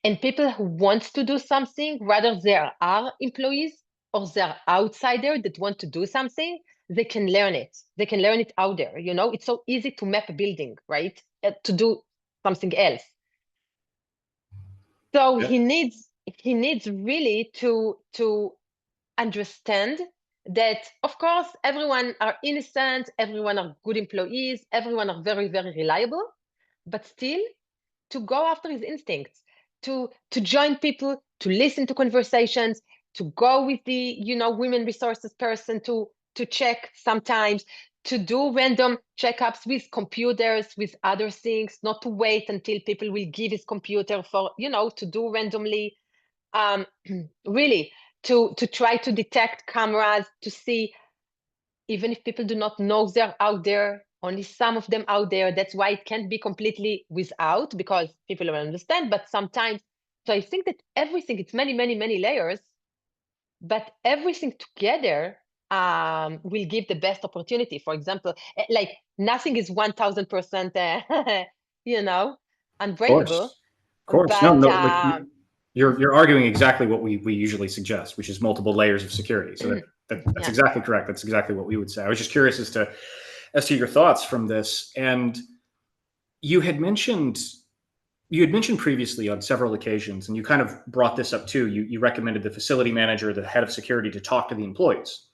And people who want to do something, whether there are employees or they're outsider that want to do something, they can learn it. They can learn it out there. It's so easy to map a building, right? To do something else. So Yeah. he needs really to understand that, of course, everyone are innocent, everyone are good employees, everyone are very, very reliable, but still to go after his instincts, to join people, to listen to conversations, to go with the women resources person to check sometimes, to do random checkups with computers, with other things, not to wait until people will give his computer for to do randomly, really to try to detect cameras, to see even if people do not know they're out there, only some of them out there. That's why it can't be completely without, because people don't understand, but sometimes. So I think that everything, it's many, many, many layers, but everything together will give the best opportunity. For example, like nothing is 1000% unbreakable. Of course. No, But no. Like you're arguing exactly what we usually suggest, which is multiple layers of security. So that's yeah. exactly correct. That's exactly what we would say. I was just curious as to your thoughts from this. And you had mentioned previously on several occasions, and you kind of brought this up too. You recommended the facility manager, the head of security, to talk to the employees,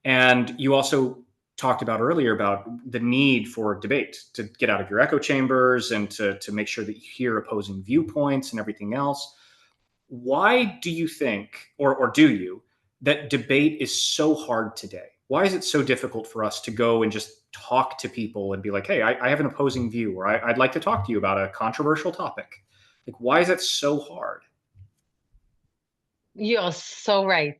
and you also talked about earlier about the need for debate to get out of your echo chambers and to make sure that you hear opposing viewpoints and everything else. Why do you think, or do you, that debate is so hard today? Why is it so difficult for us to go and just talk to people and be like, hey, I have an opposing view, or I'd like to talk to you about a controversial topic? Like, why is that so hard? You're so right.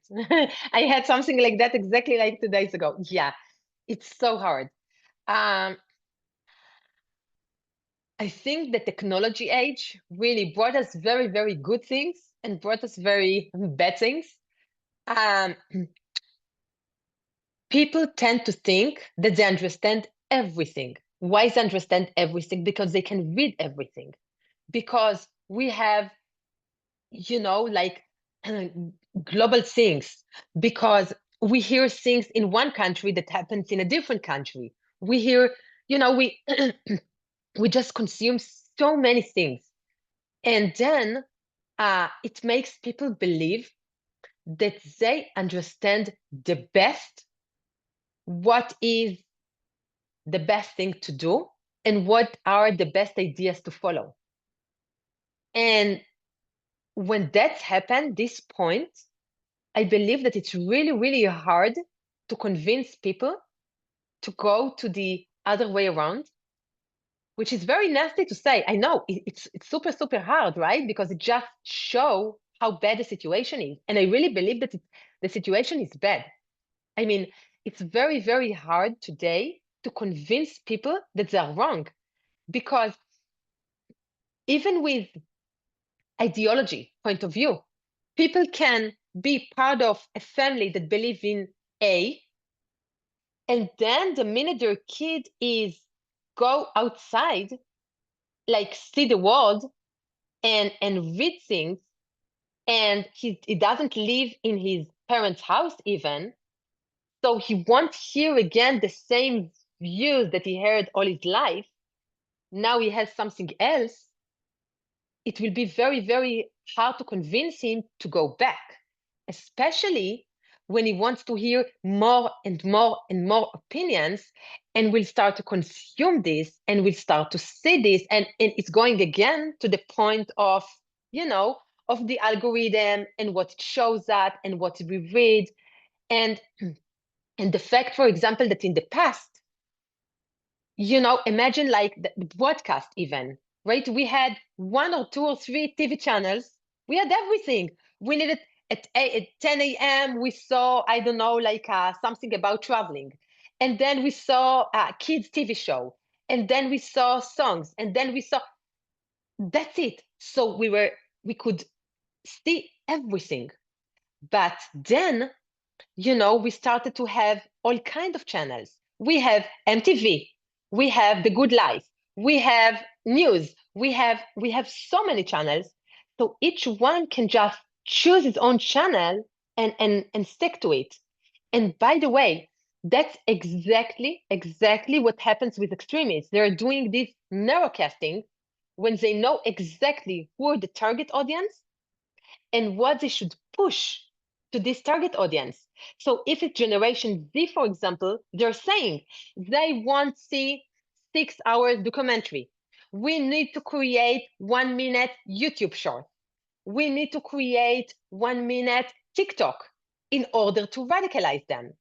I had something like that exactly like 2 days ago. Yeah, it's so hard. Um, I think the technology age really brought us very, very good things and brought us very bad things. Um, People tend to think that they understand everything. Why they understand everything? Because they can read everything. Because we have, like global things. Because we hear things in one country that happens in a different country. We hear, we we just consume so many things, and then it makes people believe that they understand the best what is the best thing to do and what are the best ideas to follow. And when that's happened, this point, I believe that it's really, really hard to convince people to go to the other way around, which is very nasty to say. I know it's super, super hard, right? Because it just shows how bad the situation is. And I really believe that the situation is bad. I mean, it's very, very hard today to convince people that they are wrong, because even with ideology point of view, people can be part of a family that believe in A, and then the minute their kid is go outside, like see the world and read things, and he doesn't live in his parents' house even, so he won't hear again the same views that he heard all his life. Now he has something else. It will be very, very hard to convince him to go back, especially when he wants to hear more and more and more opinions, and will start to consume this and will start to see this. And it's going again to the point of, you know, of the algorithm and what it shows that and what we read. And and the fact, for example, that in the past, imagine like the broadcast even, right? We had one or two or three TV channels. We had everything. We needed at 10 a.m. We saw, I don't know, like something about traveling. And then we saw a kids TV show. And then we saw songs. And then we saw, that's it. So we could see everything. But then we started to have all kind of channels. We have MTV, we have The Good Life, we have news, we have so many channels. So each one can just choose its own channel and stick to it. And by the way, that's exactly what happens with extremists. They're doing this narrowcasting when they know exactly who are the target audience and what they should push to this target audience. So if it's Generation Z, for example, they're saying they want to see 6 hours documentary. We need to create 1 minute YouTube short. We need to create 1 minute TikTok in order to radicalize them.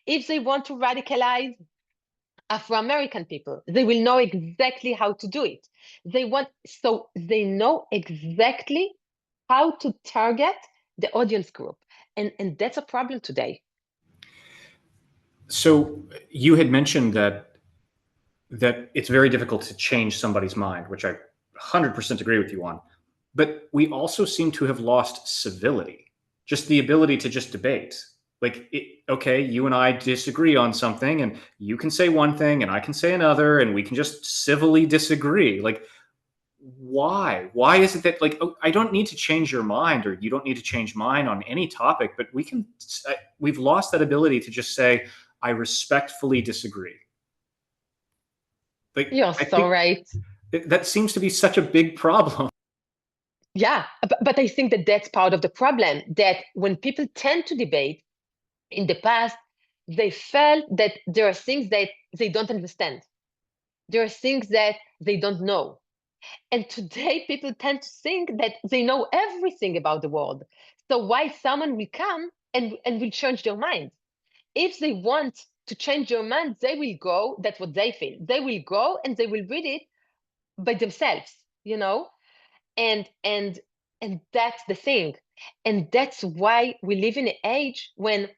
If they want to radicalize Afro-American people, they will know exactly how to do it. So they know exactly how to target the audience group. And that's a problem today. So you had mentioned that it's very difficult to change somebody's mind, which I 100% agree with you on. But we also seem to have lost civility, just the ability to just debate. Like, okay, you and I disagree on something, and you can say one thing, and I can say another, and we can just civilly disagree. Like, why is it that, like, oh, I don't need to change your mind, or you don't need to change mine on any topic, but we've lost that ability to just say, I respectfully disagree. Like, You're I so think right. that seems to be such a big problem. Yeah, but I think that that's part of the problem, that when people tend to debate in the past, they felt that there are things that they don't understand. There are things that they don't know. And today, people tend to think that they know everything about the world. So why someone will come and will change their mind? If they want to change their mind, they will go, that's what they feel. They will go and they will read it by themselves, you know? And that's the thing. And that's why we live in an age when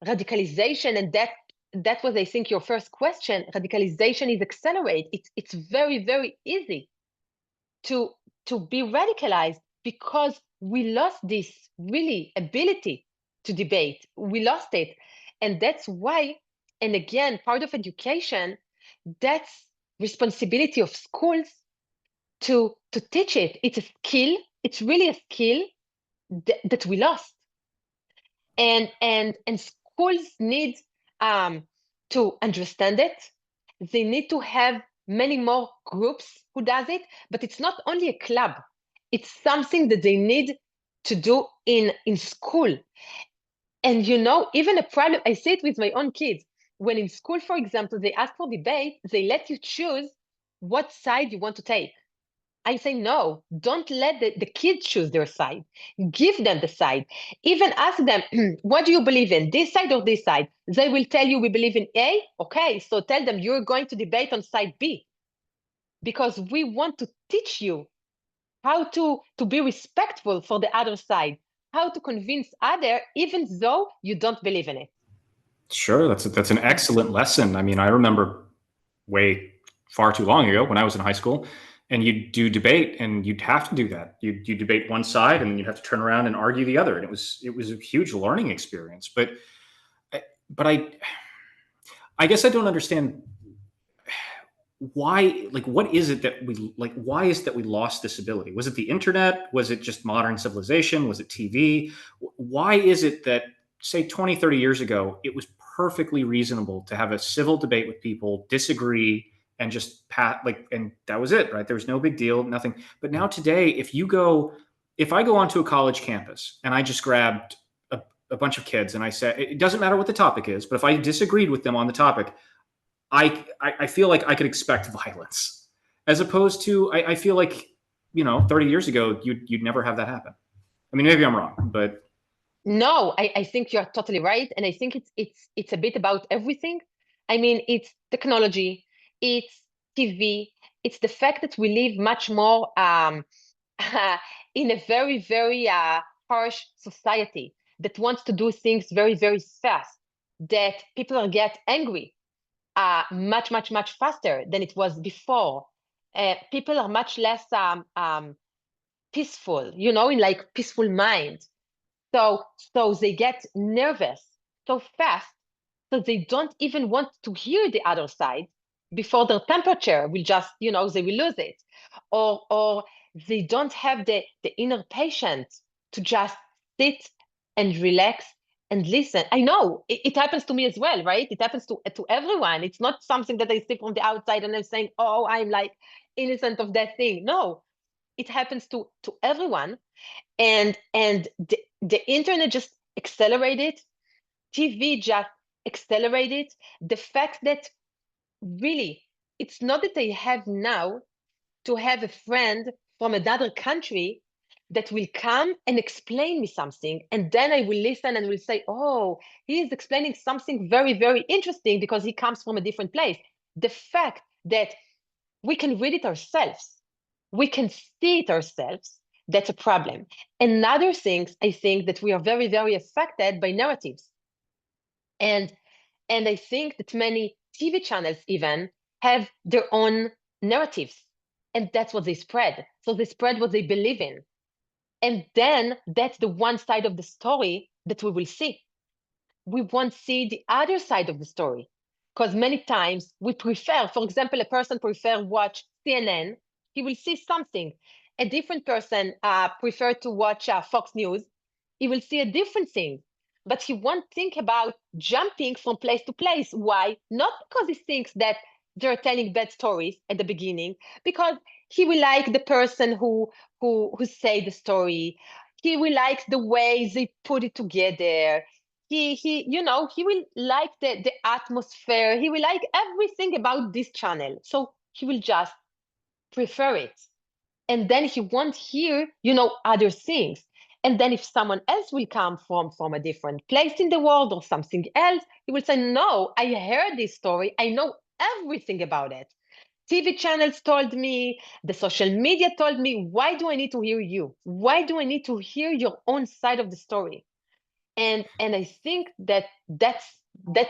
radicalization, and that was, I think, your first question, radicalization is accelerate. It's very, very easy to be radicalized because we lost this really ability to debate. We lost it. And that's why, and again, part of education, that's responsibility of schools to teach it. It's a skill. It's really a skill that we lost. And schools need to understand it. They need to have many more groups who does it, but it's not only a club. It's something that they need to do in school. And even a problem, I see it with my own kids. When in school, for example, they ask for debate, they let you choose what side you want to take. I say, no, don't let the kids choose their side. Give them the side. Even ask them, what do you believe in, this side or this side? They will tell you, we believe in A. Okay, so tell them you're going to debate on side B, because we want to teach you how to be respectful for the other side, how to convince other, even though you don't believe in it. Sure, that's an excellent lesson. I mean, I remember way far too long ago when I was in high school, and you'd do debate, and you'd have to do that. You debate one side, and then you'd have to turn around and argue the other, and it was a huge learning experience. But I guess I don't understand why. Like, what is it that we like? Why is it that we lost this ability? Was it the internet? Was it just modern civilization? Was it TV? Why is it that, say, 20, 30 years ago, it was perfectly reasonable to have a civil debate with people, disagree, and just and that was it, right? There was no big deal, nothing. But now today, if I go onto a college campus and I just grabbed a bunch of kids and I said, it doesn't matter what the topic is, but if I disagreed with them on the topic, I feel like I could expect violence, as opposed to, I feel like, 30 years ago, you'd never have that happen. I mean, maybe I'm wrong, but No, I think you're totally right, and I think it's a bit about everything. I mean, it's technology, it's TV, it's the fact that we live much more in a very, very harsh society that wants to do things very, very fast, that people get angry much, much, much faster than it was before. People are much less peaceful, in like peaceful mind. So they get nervous so fast, so they don't even want to hear the other side before their temperature will just, they will lose it. Or they don't have the inner patience to just sit and relax and listen. I know it happens to me as well, right? It happens to everyone. It's not something that I see from the outside and I'm saying, oh, I'm like innocent of that thing. No, it happens to everyone. And the internet just accelerated, TV just accelerated the fact that really it's not that I have now to have a friend from another country that will come and explain me something, and then I will listen and will say, oh, he is explaining something very, very interesting because he comes from a different place. The fact that we can read it ourselves, we can see it ourselves, that's a problem. Another thing, I think that we are very, very affected by narratives. And I think that many TV channels even have their own narratives. And that's what they spread. So they spread what they believe in. And then that's the one side of the story that we will see. We won't see the other side of the story. Because many times we prefer, for example, a person prefer watch CNN He will see something. A different person prefer to watch Fox News. He will see a different thing, but he won't think about jumping from place to place. Why? Not because he thinks that they're telling bad stories at the beginning, because he will like the person who say the story. He will like the way they put it together. He will like the atmosphere. He will like everything about this channel. So he will just prefer it. And then he won't hear, other things. And then if someone else will come from a different place in the world or something else, he will say, no, I heard this story. I know everything about it. TV channels told me, the social media told me, why do I need to hear you? Why do I need to hear your own side of the story? And I think that's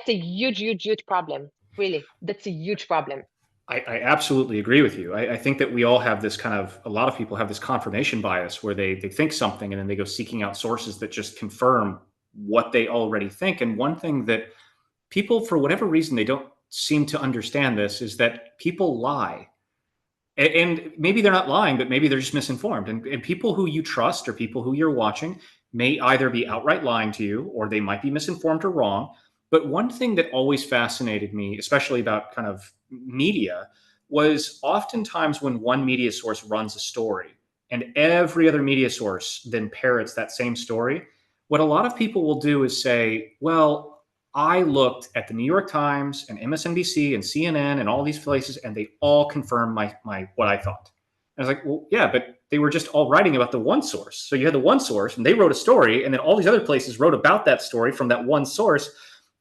a huge problem. Really, that's a huge problem. I absolutely agree with you. I think that we all have this a lot of people have this confirmation bias where they think something and then they go seeking out sources that just confirm what they already think. And one thing that people, for whatever reason, they don't seem to understand this is that people lie. And maybe they're not lying, but maybe they're just misinformed. And people who you trust or people who you're watching may either be outright lying to you or they might be misinformed or wrong. But one thing that always fascinated me, especially about kind of media, was oftentimes when one media source runs a story and every other media source then parrots that same story, what a lot of people will do is say, well, I looked at the New York Times and MSNBC and CNN and all these places, and they all confirmed my what I thought. And I was like, well, yeah, but they were just all writing about the one source. So you had the one source, and they wrote a story, and then all these other places wrote about that story from that one source.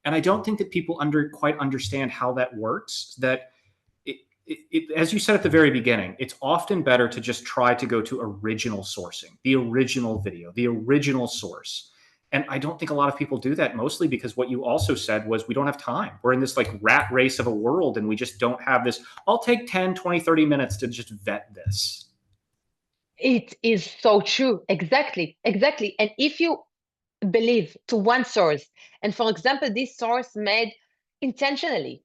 And I don't think that people quite understand how that works. That as you said at the very beginning, it's often better to just try to go to original sourcing, the original video, the original source. And I don't think a lot of people do that, mostly because what you also said was we don't have time. We're in this like rat race of a world and we just don't have this. I'll take 10, 20, 30 minutes to just vet this. It is so true. Exactly. Exactly. And if you believe to one source, and for example, this source made intentionally,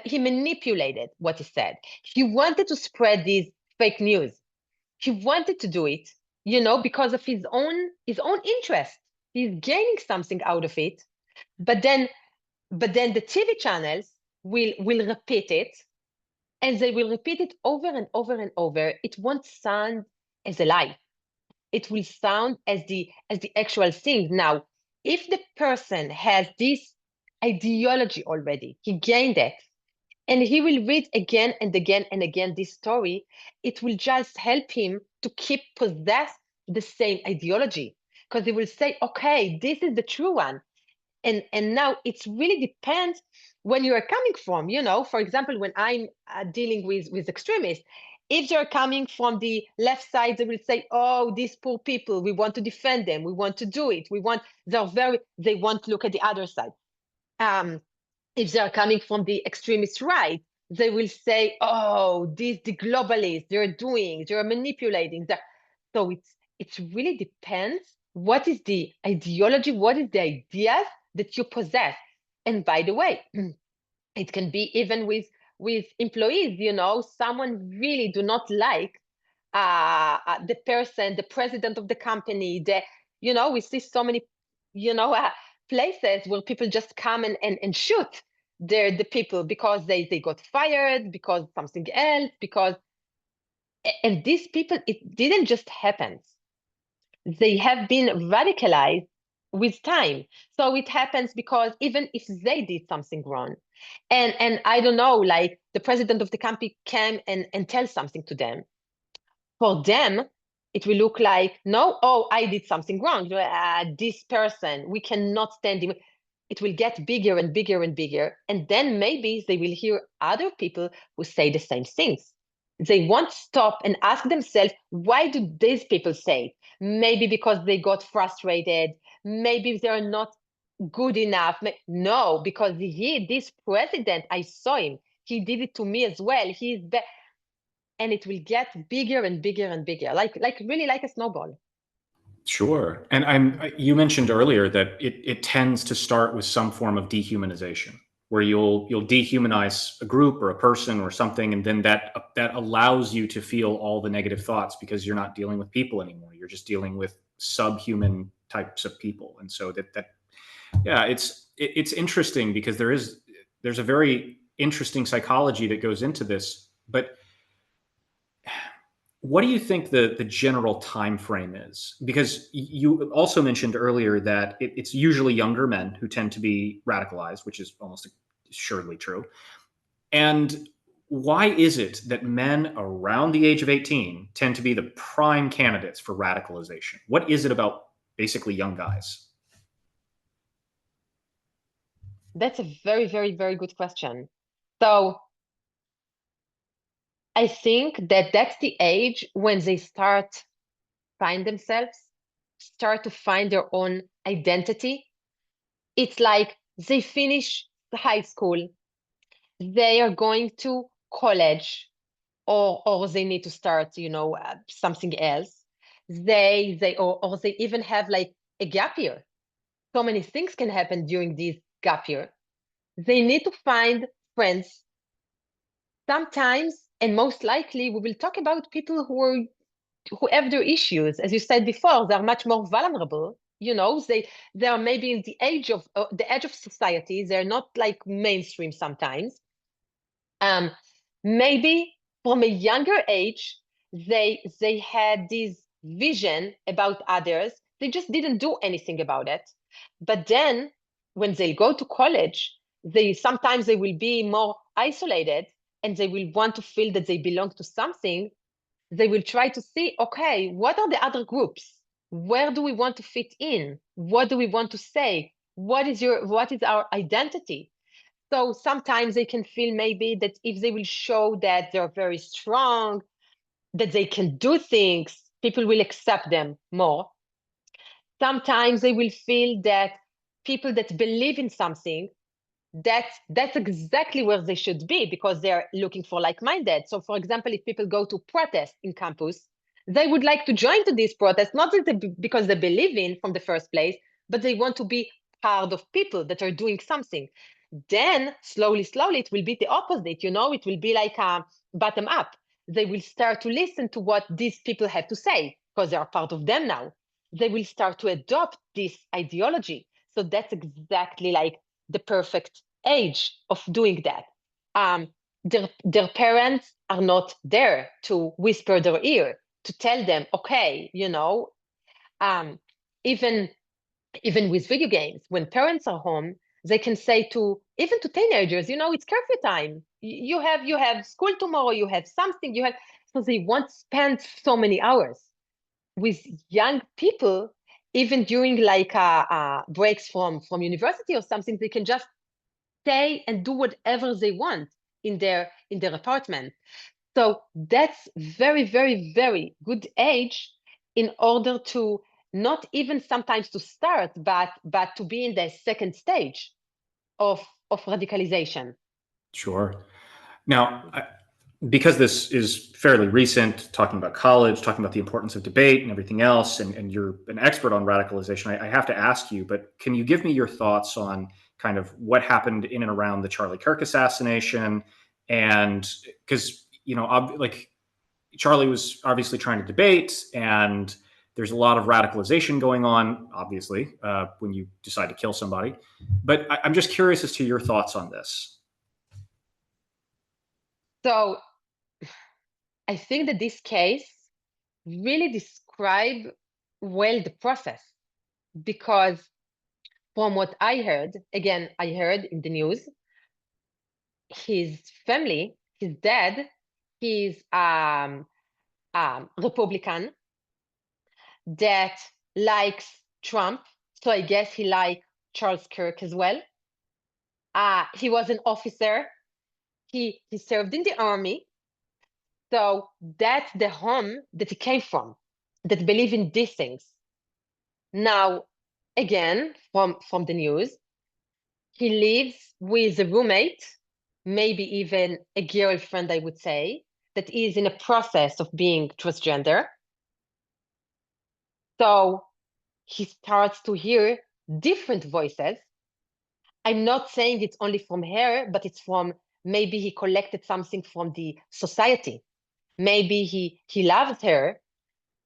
he manipulated what he said. He wanted to spread these fake news. He wanted to do it, because of his own interest. He's gaining something out of it. But then the TV channels will repeat it, and they will repeat it over and over and over. It won't sound as a lie. It will sound as the actual thing. Now, if the person has this ideology already, he gained it, and he will read again and again and again this story, it will just help him to keep possess the same ideology, because he will say, okay, this is the true one. And now it really depends when you are coming from. For example, when I'm dealing with extremists, if they're coming from the left side, they will say, oh, these poor people, we want to defend them, we want to do it, they won't look at the other side. If they're coming from the extremist right, they will say, oh, the globalists, they're manipulating. So it really depends what is the ideology, what is the ideas that you possess. And by the way, it can be even with employees. Someone really do not like the president of the company. We see so many places where people just come and shoot the people because they got fired, because something else, and these people, it didn't just happen. They have been radicalized with time. So it happens because even if they did something wrong, and I don't know, like the president of the company came and tell something to them, for them, it will look like, no, oh, I did something wrong. This person, we cannot stand him. It will get bigger and bigger and bigger. And then maybe they will hear other people who say the same things. They won't stop and ask themselves, why do these people say it? Maybe because they got frustrated. Maybe they're not good enough. No, because this president, I saw him. He did it to me as well. And it will get bigger and bigger and bigger, like really like a snowball. Sure. And you mentioned earlier that it tends to start with some form of dehumanization. where you'll dehumanize a group or a person or something, and then that allows you to feel all the negative thoughts because you're not dealing with people anymore. You're just dealing with subhuman types of people. And so that yeah, it's interesting because there's a very interesting psychology that goes into this. But what do you think the general time frame is? Because you also mentioned earlier that it's usually younger men who tend to be radicalized, which is almost assuredly true. And why is it that men around the age of 18 tend to be the prime candidates for radicalization? What is it about basically young guys? That's a very, very, very good question. So I think that that's the age when they find themselves, start to find their own identity. It's like they finish the high school, they are going to college, or they need to start, something else. Or they even have like a gap year. So many things can happen during this gap year. They need to find friends. Sometimes, and most likely, we will talk about people who have their issues. As you said before, they're much more vulnerable. They are maybe in the edge of society. They're not like mainstream sometimes. Um, Maybe from a younger age, they had this vision about others. They just didn't do anything about it. But then when they go to college, they will be more isolated, and they will want to feel that they belong to something. They will try to see, okay, what are the other groups? Where do we want to fit in? What do we want to say? What is our identity? So sometimes they can feel maybe that if they will show that they're very strong, that they can do things, people will accept them more. Sometimes they will feel that people that believe in something, that's exactly where they should be, because they're looking for like-minded. So for example, if people go to protest in campus, they would like to join to this protest, not because they believe in from the first place, but they want to be part of people that are doing something. Then slowly, slowly, it will be the opposite. It will be like a bottom up. They will start to listen to what these people have to say because they are part of them now. They will start to adopt this ideology. So that's exactly like the perfect age of doing that. Their parents are not there to whisper their ear, to tell them, okay, um, even even with video games, when parents are home, they can say to even to teenagers, it's curfew time. You have school tomorrow, you have something, so they won't spend so many hours with young people. Even during like breaks from university or something, they can just stay and do whatever they want in their apartment. So that's very, very, very good age in order to not even sometimes to start, but to be in the second stage of radicalization. Sure. Now, because this is fairly recent, talking about college, talking about the importance of debate and everything else, and you're an expert on radicalization, I have to ask you, but can you give me your thoughts on kind of what happened in and around the Charlie Kirk assassination? And because, like Charlie was obviously trying to debate, and there's a lot of radicalization going on, obviously, when you decide to kill somebody. But I'm just curious as to your thoughts on this. So I think that this case really describe well the process, because from what I heard, again, I heard in the news, his family, his dad, he's Republican that likes Trump. So I guess he liked Charles Kirk as well. He was an officer. He served in the army. So that's the home that he came from, that believe in these things. Now, again, from the news, he lives with a roommate, maybe even a girlfriend, I would say, that is in a process of being transgender. So he starts to hear different voices. I'm not saying it's only from her, but it's from, maybe he collected something from the society. Maybe he loves her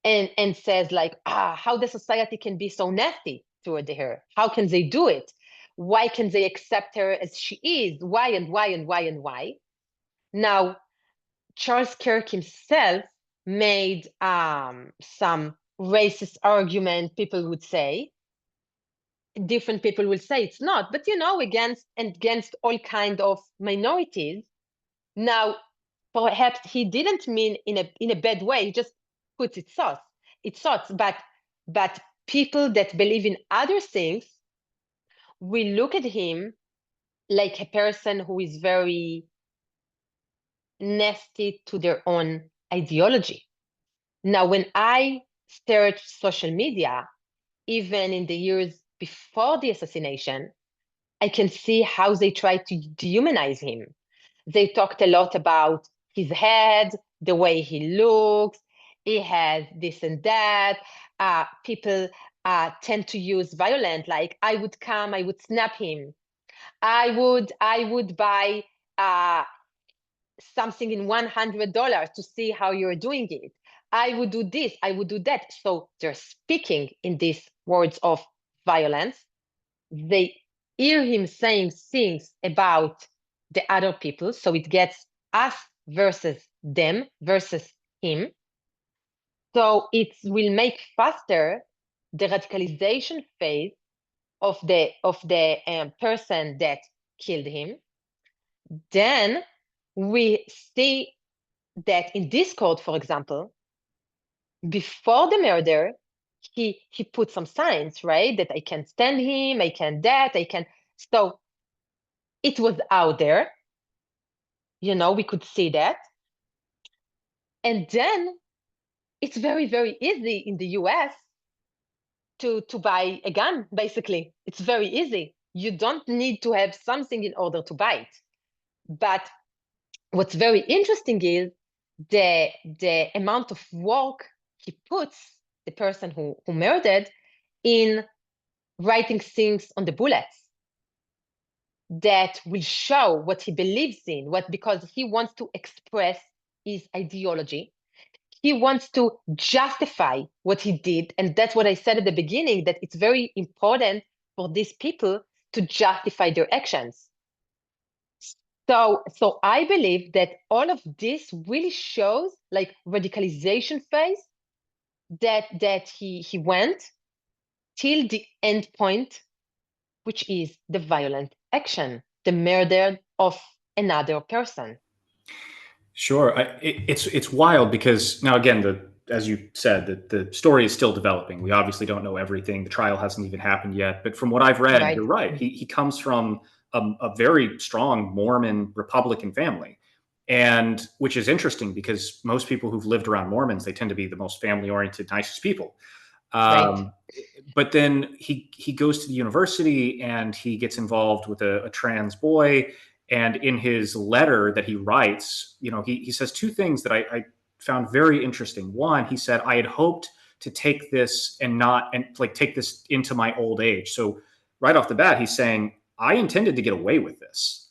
and says like, how the society can be so nasty toward her. How can they do it? Why can they accept her as she is? Why and why and why and why? Now, Charles Kirk himself made some racist argument, people would say. Different people will say it's not, but against all kind of minorities. Now, perhaps he didn't mean in a bad way. He just puts its thoughts. But people that believe in other things will look at him like a person who is very nasty to their own ideology. Now, when I search social media, even in the years before the assassination, I can see how they try to dehumanize him. They talked a lot about his head, the way he looks, he has this and that. People tend to use violence, like I would snap him. I would buy something in $100 to see how you're doing it. I would do this, I would do that. So they're speaking in these words of violence. They hear him saying things about the other people. So it gets us versus them versus him. So it will make faster the radicalization phase of the person that killed him. Then we see that in Discord, for example, before the murder, he put some signs, right? That I can stand him, I can that, I can. So it was out there, we could see that. And then it's very, very easy in the US to buy a gun, basically. It's very easy. You don't need to have something in order to buy it. But what's very interesting is the amount of work he puts, the person who murdered, in writing things on the bullets that will show what he believes in, because he wants to express his ideology. He wants to justify what he did. And that's what I said at the beginning, that it's very important for these people to justify their actions. So I believe that all of this really shows like radicalization phase that he went till the end point, which is the violent action, the murder of another person. Sure. It's wild because now, again, as you said, the story is still developing. We obviously don't know everything. The trial hasn't even happened yet. But from what I've read, Right. you're right. He comes from a very strong Mormon Republican family, and which is interesting because most people who've lived around Mormons, they tend to be the most family oriented, nicest people. Right. But then he goes to the university and he gets involved with a trans boy. And in his letter that he writes, he says two things that I found very interesting. One, he said, I had hoped to take this and take this into my old age. So right off the bat, he's saying, I intended to get away with this.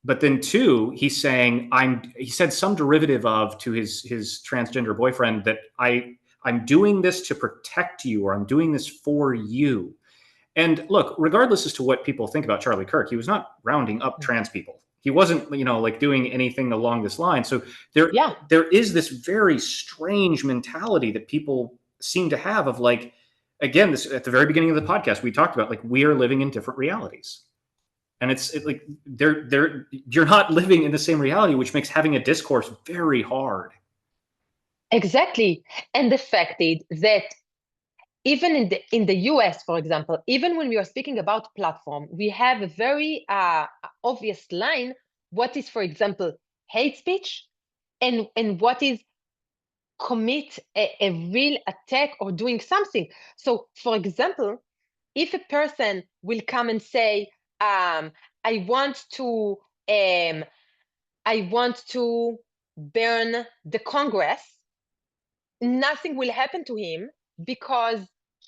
But then two, he's saying, he said some derivative of to his transgender boyfriend that I'm doing this to protect you, or I'm doing this for you. And look, regardless as to what people think about Charlie Kirk, he was not rounding up trans people. He wasn't, like doing anything along this line. So there is this very strange mentality that people seem to have of like, again, this at the very beginning of the podcast, we talked about like we are living in different realities. And it's like you're not living in the same reality, which makes having a discourse very hard. Exactly. And the fact is that even in the US, for example, even when we are speaking about platform, we have a very obvious line. What is, for example, hate speech, and what is commit a real attack or doing something. So, for example, if a person will come and say, I want to burn the Congress, nothing will happen to him because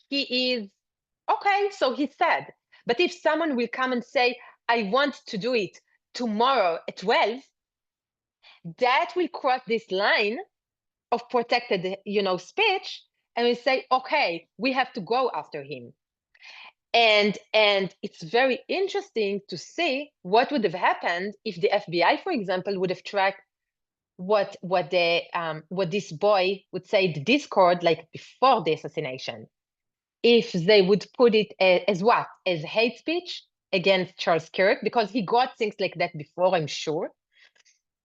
he is okay. So he said. But if someone will come and say, I want to do it tomorrow at 12, that will cross this line of protected, speech, and we say, okay, we have to go after him. And it's very interesting to see what would have happened if the FBI, for example, would have tracked what this boy would say in the Discord, like before the assassination. If they would put it as what? As hate speech against Charles Kirk, because he got things like that before, I'm sure.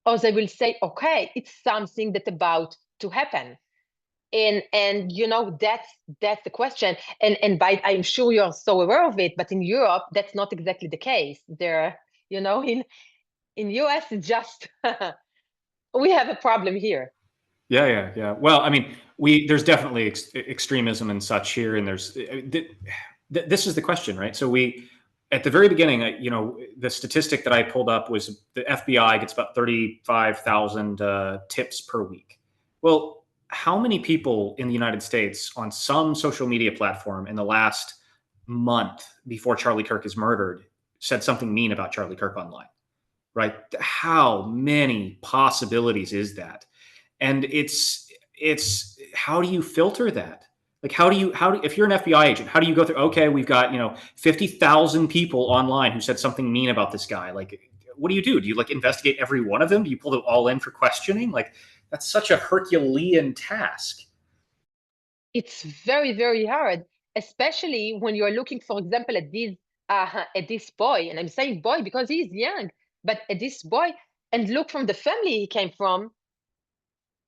Or they will say, okay, it's something that's about to happen. And that's the question. And I'm sure you're so aware of it, but in Europe, that's not exactly the case. There, in US, it's just we have a problem here. Yeah. Well, I mean, there's definitely extremism and such here, and this is the question, right? So at the very beginning, the statistic that I pulled up was the FBI gets about 35,000 tips per week. Well, how many people in the United States on some social media platform in the last month before Charlie Kirk is murdered said something mean about Charlie Kirk online? Right? How many possibilities is that? And it's how do you filter that? Like, if you're an FBI agent, how do you go through, okay, we've got 50,000 people online who said something mean about this guy? Like, what do you do? Do you like investigate every one of them? Do you pull them all in for questioning? Like, that's such a Herculean task. It's very, very hard, especially when you're looking, for example, at this boy, and I'm saying boy because he's young, but at this boy, and look from the family he came from.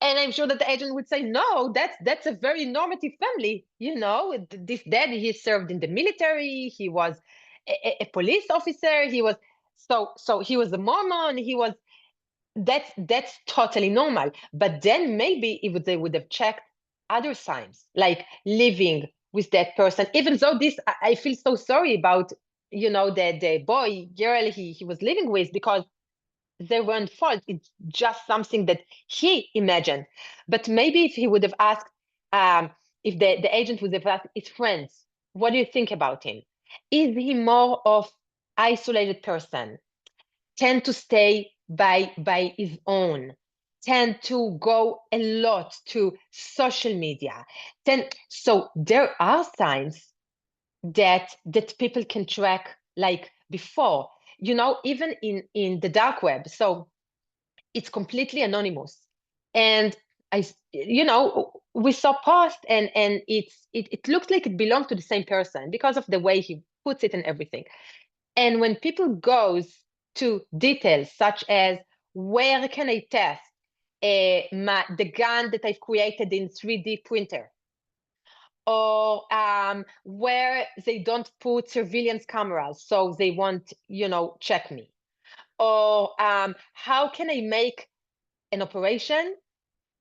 And I'm sure that the agent would say, no, that's a very normative family. This dad, he served in the military. He was a police officer. He was so he was a Mormon. That's totally normal. But then maybe if they would have checked other signs, like living with that person, even though I feel so sorry about, the boy, girl he was living with, because they weren't fault. It's just something that he imagined. But maybe if he would have asked, if the agent would have asked his friends, what do you think about him? Is he more of isolated person, tend to stay by his own, tend to go a lot to social media? So there are signs that people can track, like before, even in the dark web. So it's completely anonymous, and we saw post, and it looks like it belonged to the same person because of the way he puts it and everything. And when people goes to details such as, where can I test the gun that I've created in 3D printer, or where they don't put surveillance cameras, so they won't check me, or how can I make an operation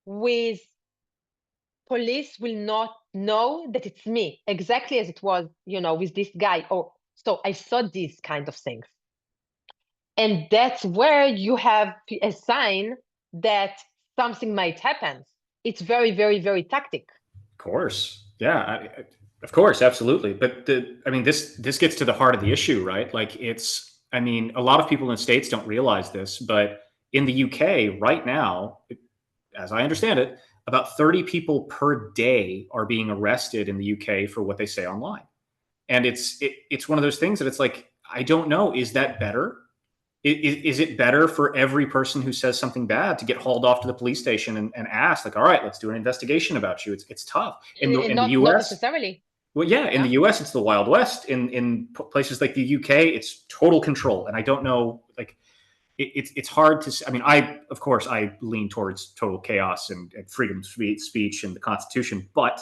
with police will not know that it's me, exactly as it was, with this guy. Or so I saw these kind of things. And that's where you have a sign that something might happen. It's very, very, very tactic. Of course. Yeah. Of course. Absolutely. But this gets to the heart of the issue, right? Like, a lot of people in the States don't realize this, but in the UK right now, as I understand it, about 30 people per day are being arrested in the UK for what they say online. And it's one of those things that it's like, I don't know, is that better? Is it better for every person who says something bad to get hauled off to the police station and asked, like, all right, let's do an investigation about you? It's tough. In the Not US, necessarily. well, yeah, in the US, it's the Wild West. In places like the UK, it's total control. And I don't know, like, it's hard to. Of course, I lean towards total chaos and freedom of speech and the Constitution, but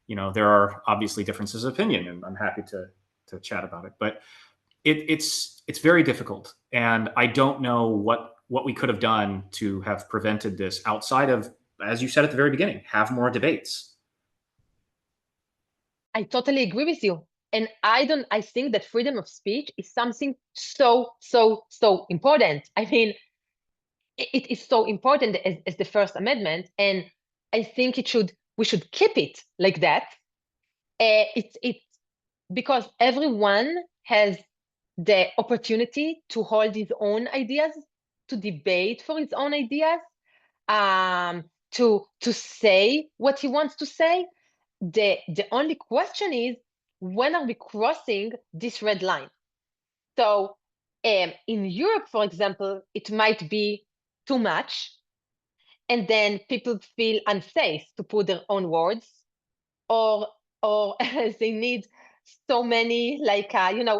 there are obviously differences of opinion, and I'm happy to chat about it. But it's very difficult, and I don't know what we could have done to have prevented this outside of, as you said at the very beginning, have more debates. I totally agree with you. And I think that freedom of speech is something so, so, so important. I mean, it is so important as the First Amendment, and I think we should keep it like that. It's because everyone has the opportunity to hold his own ideas, to debate for his own ideas, to say what he wants to say. The only question is, when are we crossing this red line? So in Europe, for example, it might be too much, and then people feel unsafe to put their own words, or they need so many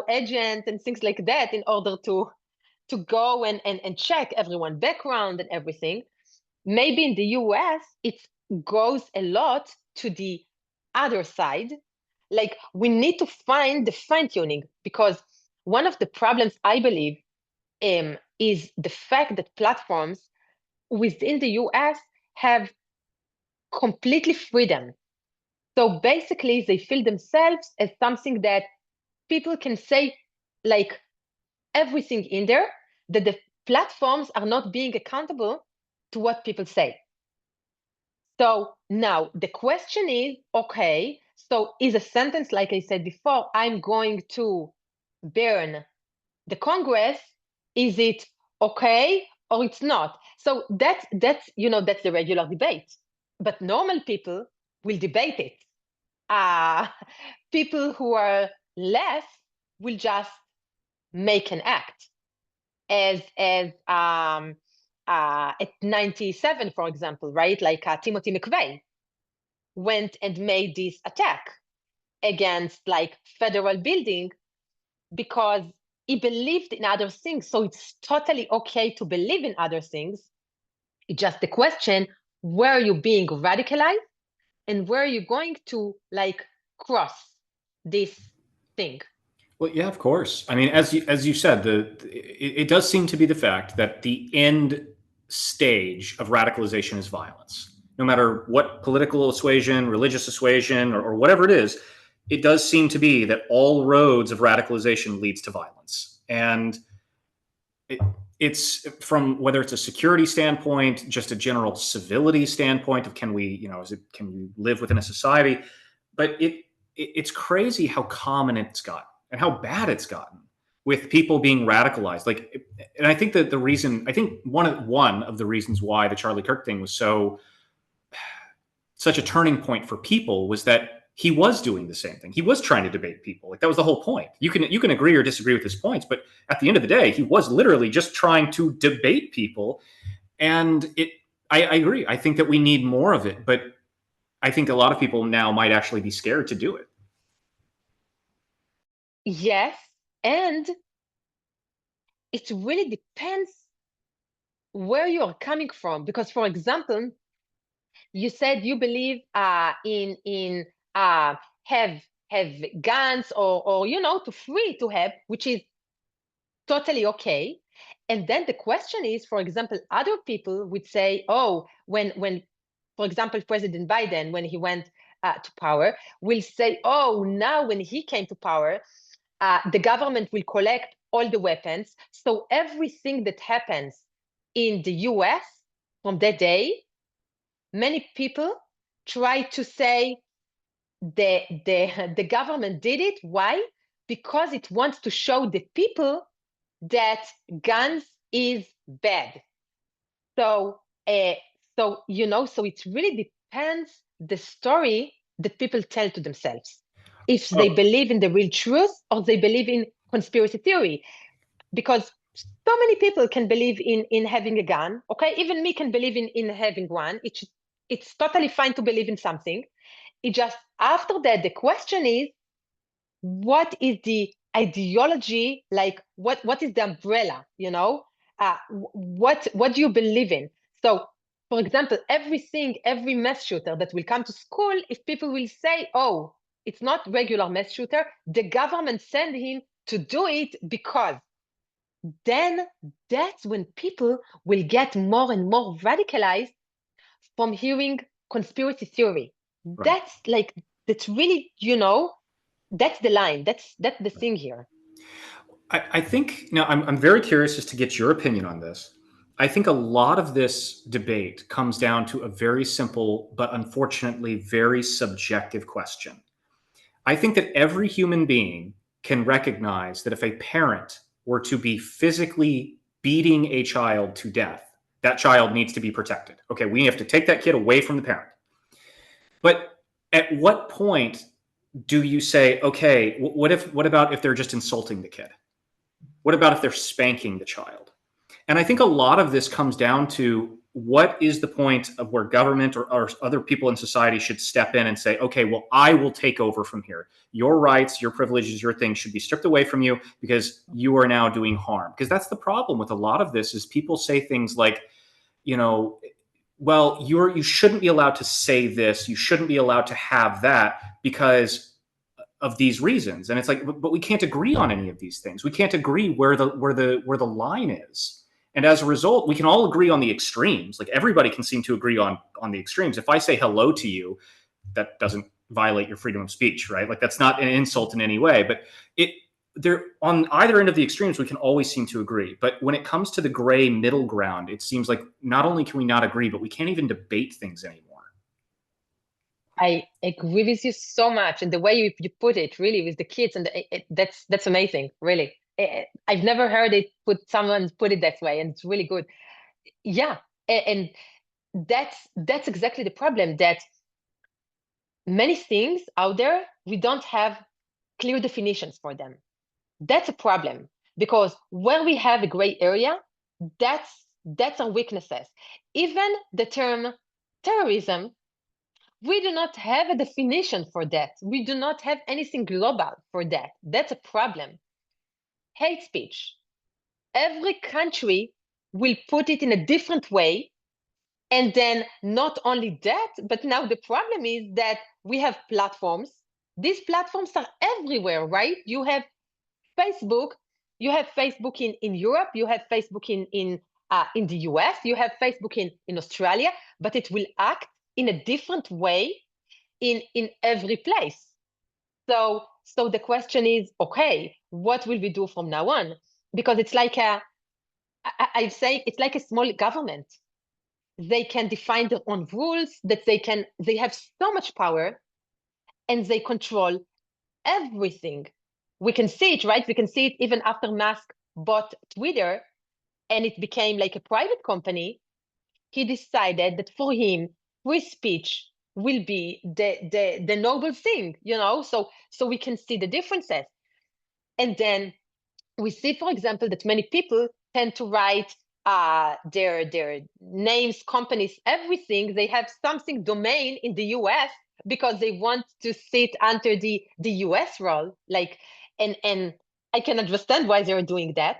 agents and things like that in order to go and check everyone's background and everything. Maybe in the US, it goes a lot to the other side. Like, we need to find the fine tuning, because one of the problems, I believe, is the fact that platforms within the US have completely freedom. So basically, they feel themselves as something that people can say, like, everything in there, that the platforms are not being accountable to what people say. So now the question is, okay, so is a sentence, like I said before, I'm going to burn the Congress, is it okay or it's not? So that's the regular debate. But normal people will debate it. People who are less will just make an act, as at 97, for example, right? Like Timothy McVeigh went and made this attack against like federal building because he believed in other things. So it's totally okay to believe in other things. It's just the question, where are you being radicalized and where are you going to like cross this thing? Well, yeah, of course. I mean, as you said, it does seem to be the fact that the end stage of radicalization is violence. No matter what political persuasion, religious persuasion, or whatever it is, it does seem to be that all roads of radicalization leads to violence. And it's from, whether it's a security standpoint, just a general civility standpoint of can we live within a society, but it's crazy how common it's gotten and how bad it's gotten with people being radicalized. Like, and I think that one of the reasons why the Charlie Kirk thing was such a turning point for people was that he was doing the same thing. He was trying to debate people. Like, that was the whole point. You can agree or disagree with his points, but at the end of the day, he was literally just trying to debate people. And I agree. I think that we need more of it, but I think a lot of people now might actually be scared to do it. Yes, and it really depends where you are coming from. Because, for example, you said you believe in have guns, or to free to have, which is totally okay. And then the question is, for example, other people would say, oh, when for example, President Biden, when he went to power, will say, oh, now when he came to power, the government will collect all the weapons. So everything that happens in the US from that day, many people try to say the government did it. Why? Because it wants to show the people that guns is bad. So so it really depends the story that people tell to themselves, if they believe in the real truth or they believe in conspiracy theory. Because so many people can believe in having a gun. Okay, even me can believe in having one. It's totally fine to believe in something. It just, after that, the question is, what is the ideology? Like, what is the umbrella? What do you believe in? So, for example, every mass shooter that will come to school, if people will say, oh, it's not regular mass shooter, the government sent him to do it because, then that's when people will get more and more radicalized from hearing conspiracy theory. Right. That's really, that's the line. That's the thing here. I think now I'm very curious as to get your opinion on this. I think a lot of this debate comes down to a very simple, but unfortunately very subjective question. I think that every human being can recognize that if a parent were to be physically beating a child to death, that child needs to be protected. Okay, we have to take that kid away from the parent. But at what point do you say, okay, what about if they're just insulting the kid? What about if they're spanking the child? And I think a lot of this comes down to what is the point of where government or other people in society should step in and say, okay, well, I will take over from here. Your rights, your privileges, your things should be stripped away from you because you are now doing harm. Because that's the problem with a lot of this is people say things like, you know, well, you shouldn't be allowed to say this, you shouldn't be allowed to have that because of these reasons. And it's like, but we can't agree on any of these things. We can't agree where the line is. And as a result, we can all agree on the extremes. Like everybody can seem to agree on the extremes. If I say hello to you, that doesn't violate your freedom of speech, right? Like that's not an insult in any way. But there on either end of the extremes, we can always seem to agree. But when it comes to the gray middle ground, it seems like not only can we not agree, but we can't even debate things anymore. I agree with you so much, and the way you put it, really, with the kids, and that's amazing, really. I've never heard someone put it that way, and it's really good. Yeah, and that's exactly the problem, that many things out there, we don't have clear definitions for them. That's a problem, because when we have a gray area, that's our weaknesses. Even the term terrorism, we do not have a definition for that. We do not have anything global for that. That's a problem. Hate speech. Every country will put it in a different way. And then not only that, but now the problem is that we have platforms. These platforms are everywhere, right? You have Facebook. You have Facebook in Europe. You have Facebook in the US. You have Facebook in Australia. But it will act in a different way in every place. So the question is, okay, what will we do from now on? Because it's like I say it's like a small government. They can define their own rules, that they have so much power, and they control everything. We can see it, right? We can see it even after Musk bought Twitter and it became like a private company. He decided that for him, free speech will be the noble thing, so we can see the differences. And then we see, for example, that many people tend to write their names, companies, everything. They have something domain in the US because they want to sit under the US role. And I can understand why they're doing that.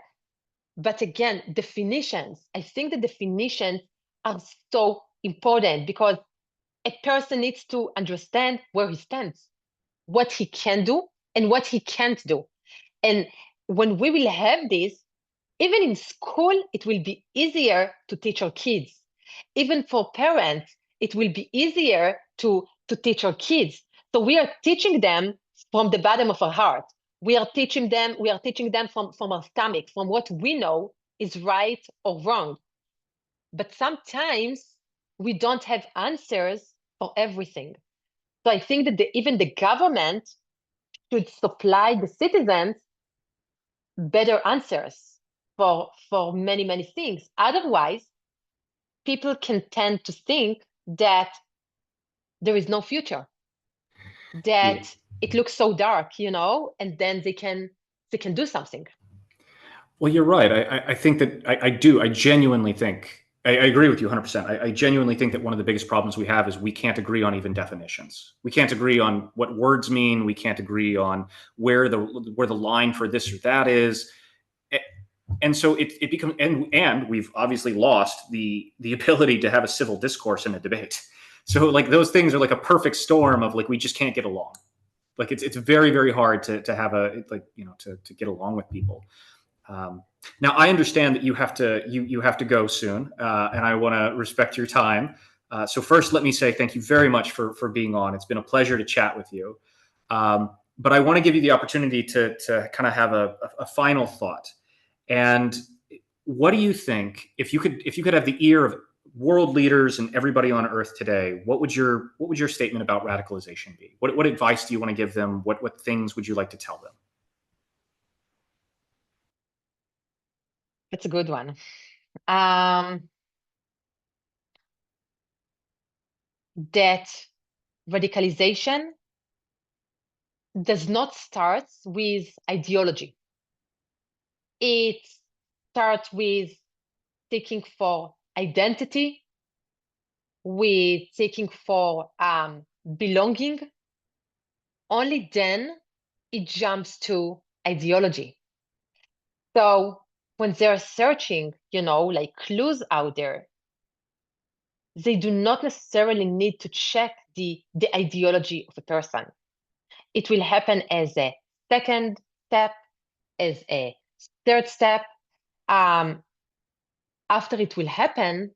But again, definitions. I think the definitions are so important, because a person needs to understand where he stands, what he can do and what he can't do. And when we will have this, even in school, it will be easier to teach our kids. Even for parents, it will be easier to teach our kids. So we are teaching them from the bottom of our heart. We are teaching them from our stomach, from what we know is right or wrong. But sometimes we don't have answers for everything. So I think that even the government should supply the citizens better answers for many, many things. Otherwise, people can tend to think that there is no future, that it looks so dark, and then they can do something. Well, you're right. I think that I genuinely think, I agree with you 100%. I genuinely think that one of the biggest problems we have is we can't agree on even definitions. We can't agree on what words mean. We can't agree on where the line for this or that is. And so it becomes, and we've obviously lost the ability to have a civil discourse in a debate. So like those things are like a perfect storm of like, we just can't get along. Like it's very, very hard to have to get along with people. Now I understand that you have to go soon, and I want to respect your time. So first, let me say thank you very much for being on. It's been a pleasure to chat with you. But I want to give you the opportunity to kind of have a final thought. And what do you think, if you could have the ear of world leaders and everybody on Earth today, what would your statement about radicalization be? What advice do you want to give them? What things would you like to tell them? That's a good one. That radicalization does not start with ideology. It starts with seeking for identity, with seeking for belonging. Only then it jumps to ideology. So when they're searching, like clues out there, they do not necessarily need to check the ideology of a person. It will happen as a second step, as a third step. After it will happen,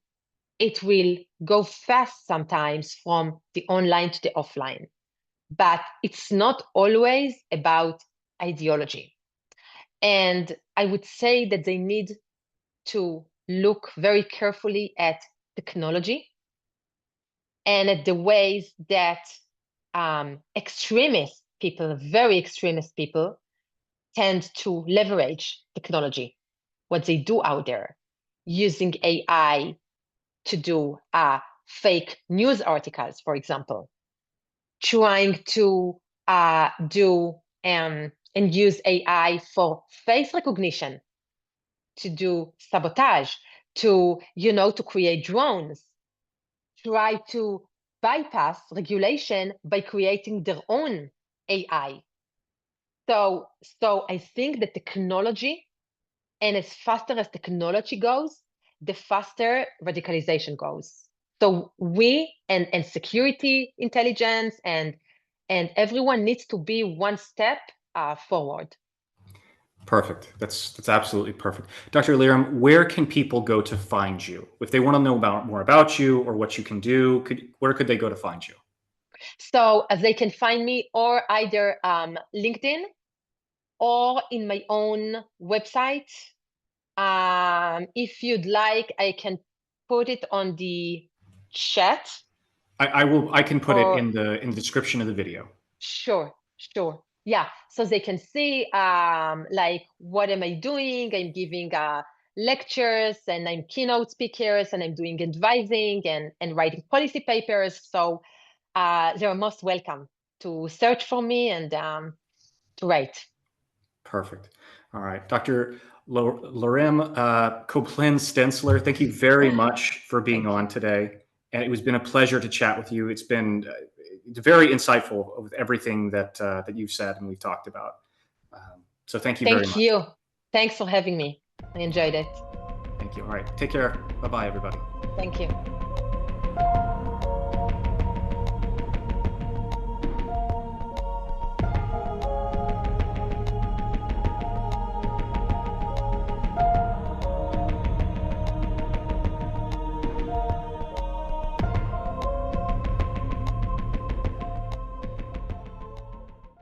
it will go fast sometimes from the online to the offline. But it's not always about ideology. And I would say that they need to look very carefully at technology and at the ways that extremist people, very extremist people, tend to leverage technology, what they do out there, using AI to do fake news articles, for example, trying to do and use AI for face recognition, to do sabotage, to create drones, try to bypass regulation by creating their own AI. So I think that technology, and as faster as technology goes, the faster radicalization goes. So we and security intelligence and everyone needs to be one step forward. Perfect. That's absolutely perfect. Dr. Liram, where can people go to find you? If they want to know more about you or what you can do, where could they go to find you? So they can find me or either LinkedIn or in my own website. If you'd like, I can put it on the chat. I will. I can put it Or in the description of the video. sure. Yeah, so they can see like what am I doing? I'm giving lectures and I'm keynote speakers and I'm doing advising and writing policy papers. So they're most welcome to search for me and to write. Perfect. All right, Dr. Liram Koblentz Stenzler, thank you very much for being Thank on you. today. And it has been a pleasure to chat with you. It's been very insightful with everything that you've said and we've talked about. So thank you very Thank much. you. Thanks for having me. I enjoyed it. Thank you. All right, take care. Bye bye, everybody. Thank you.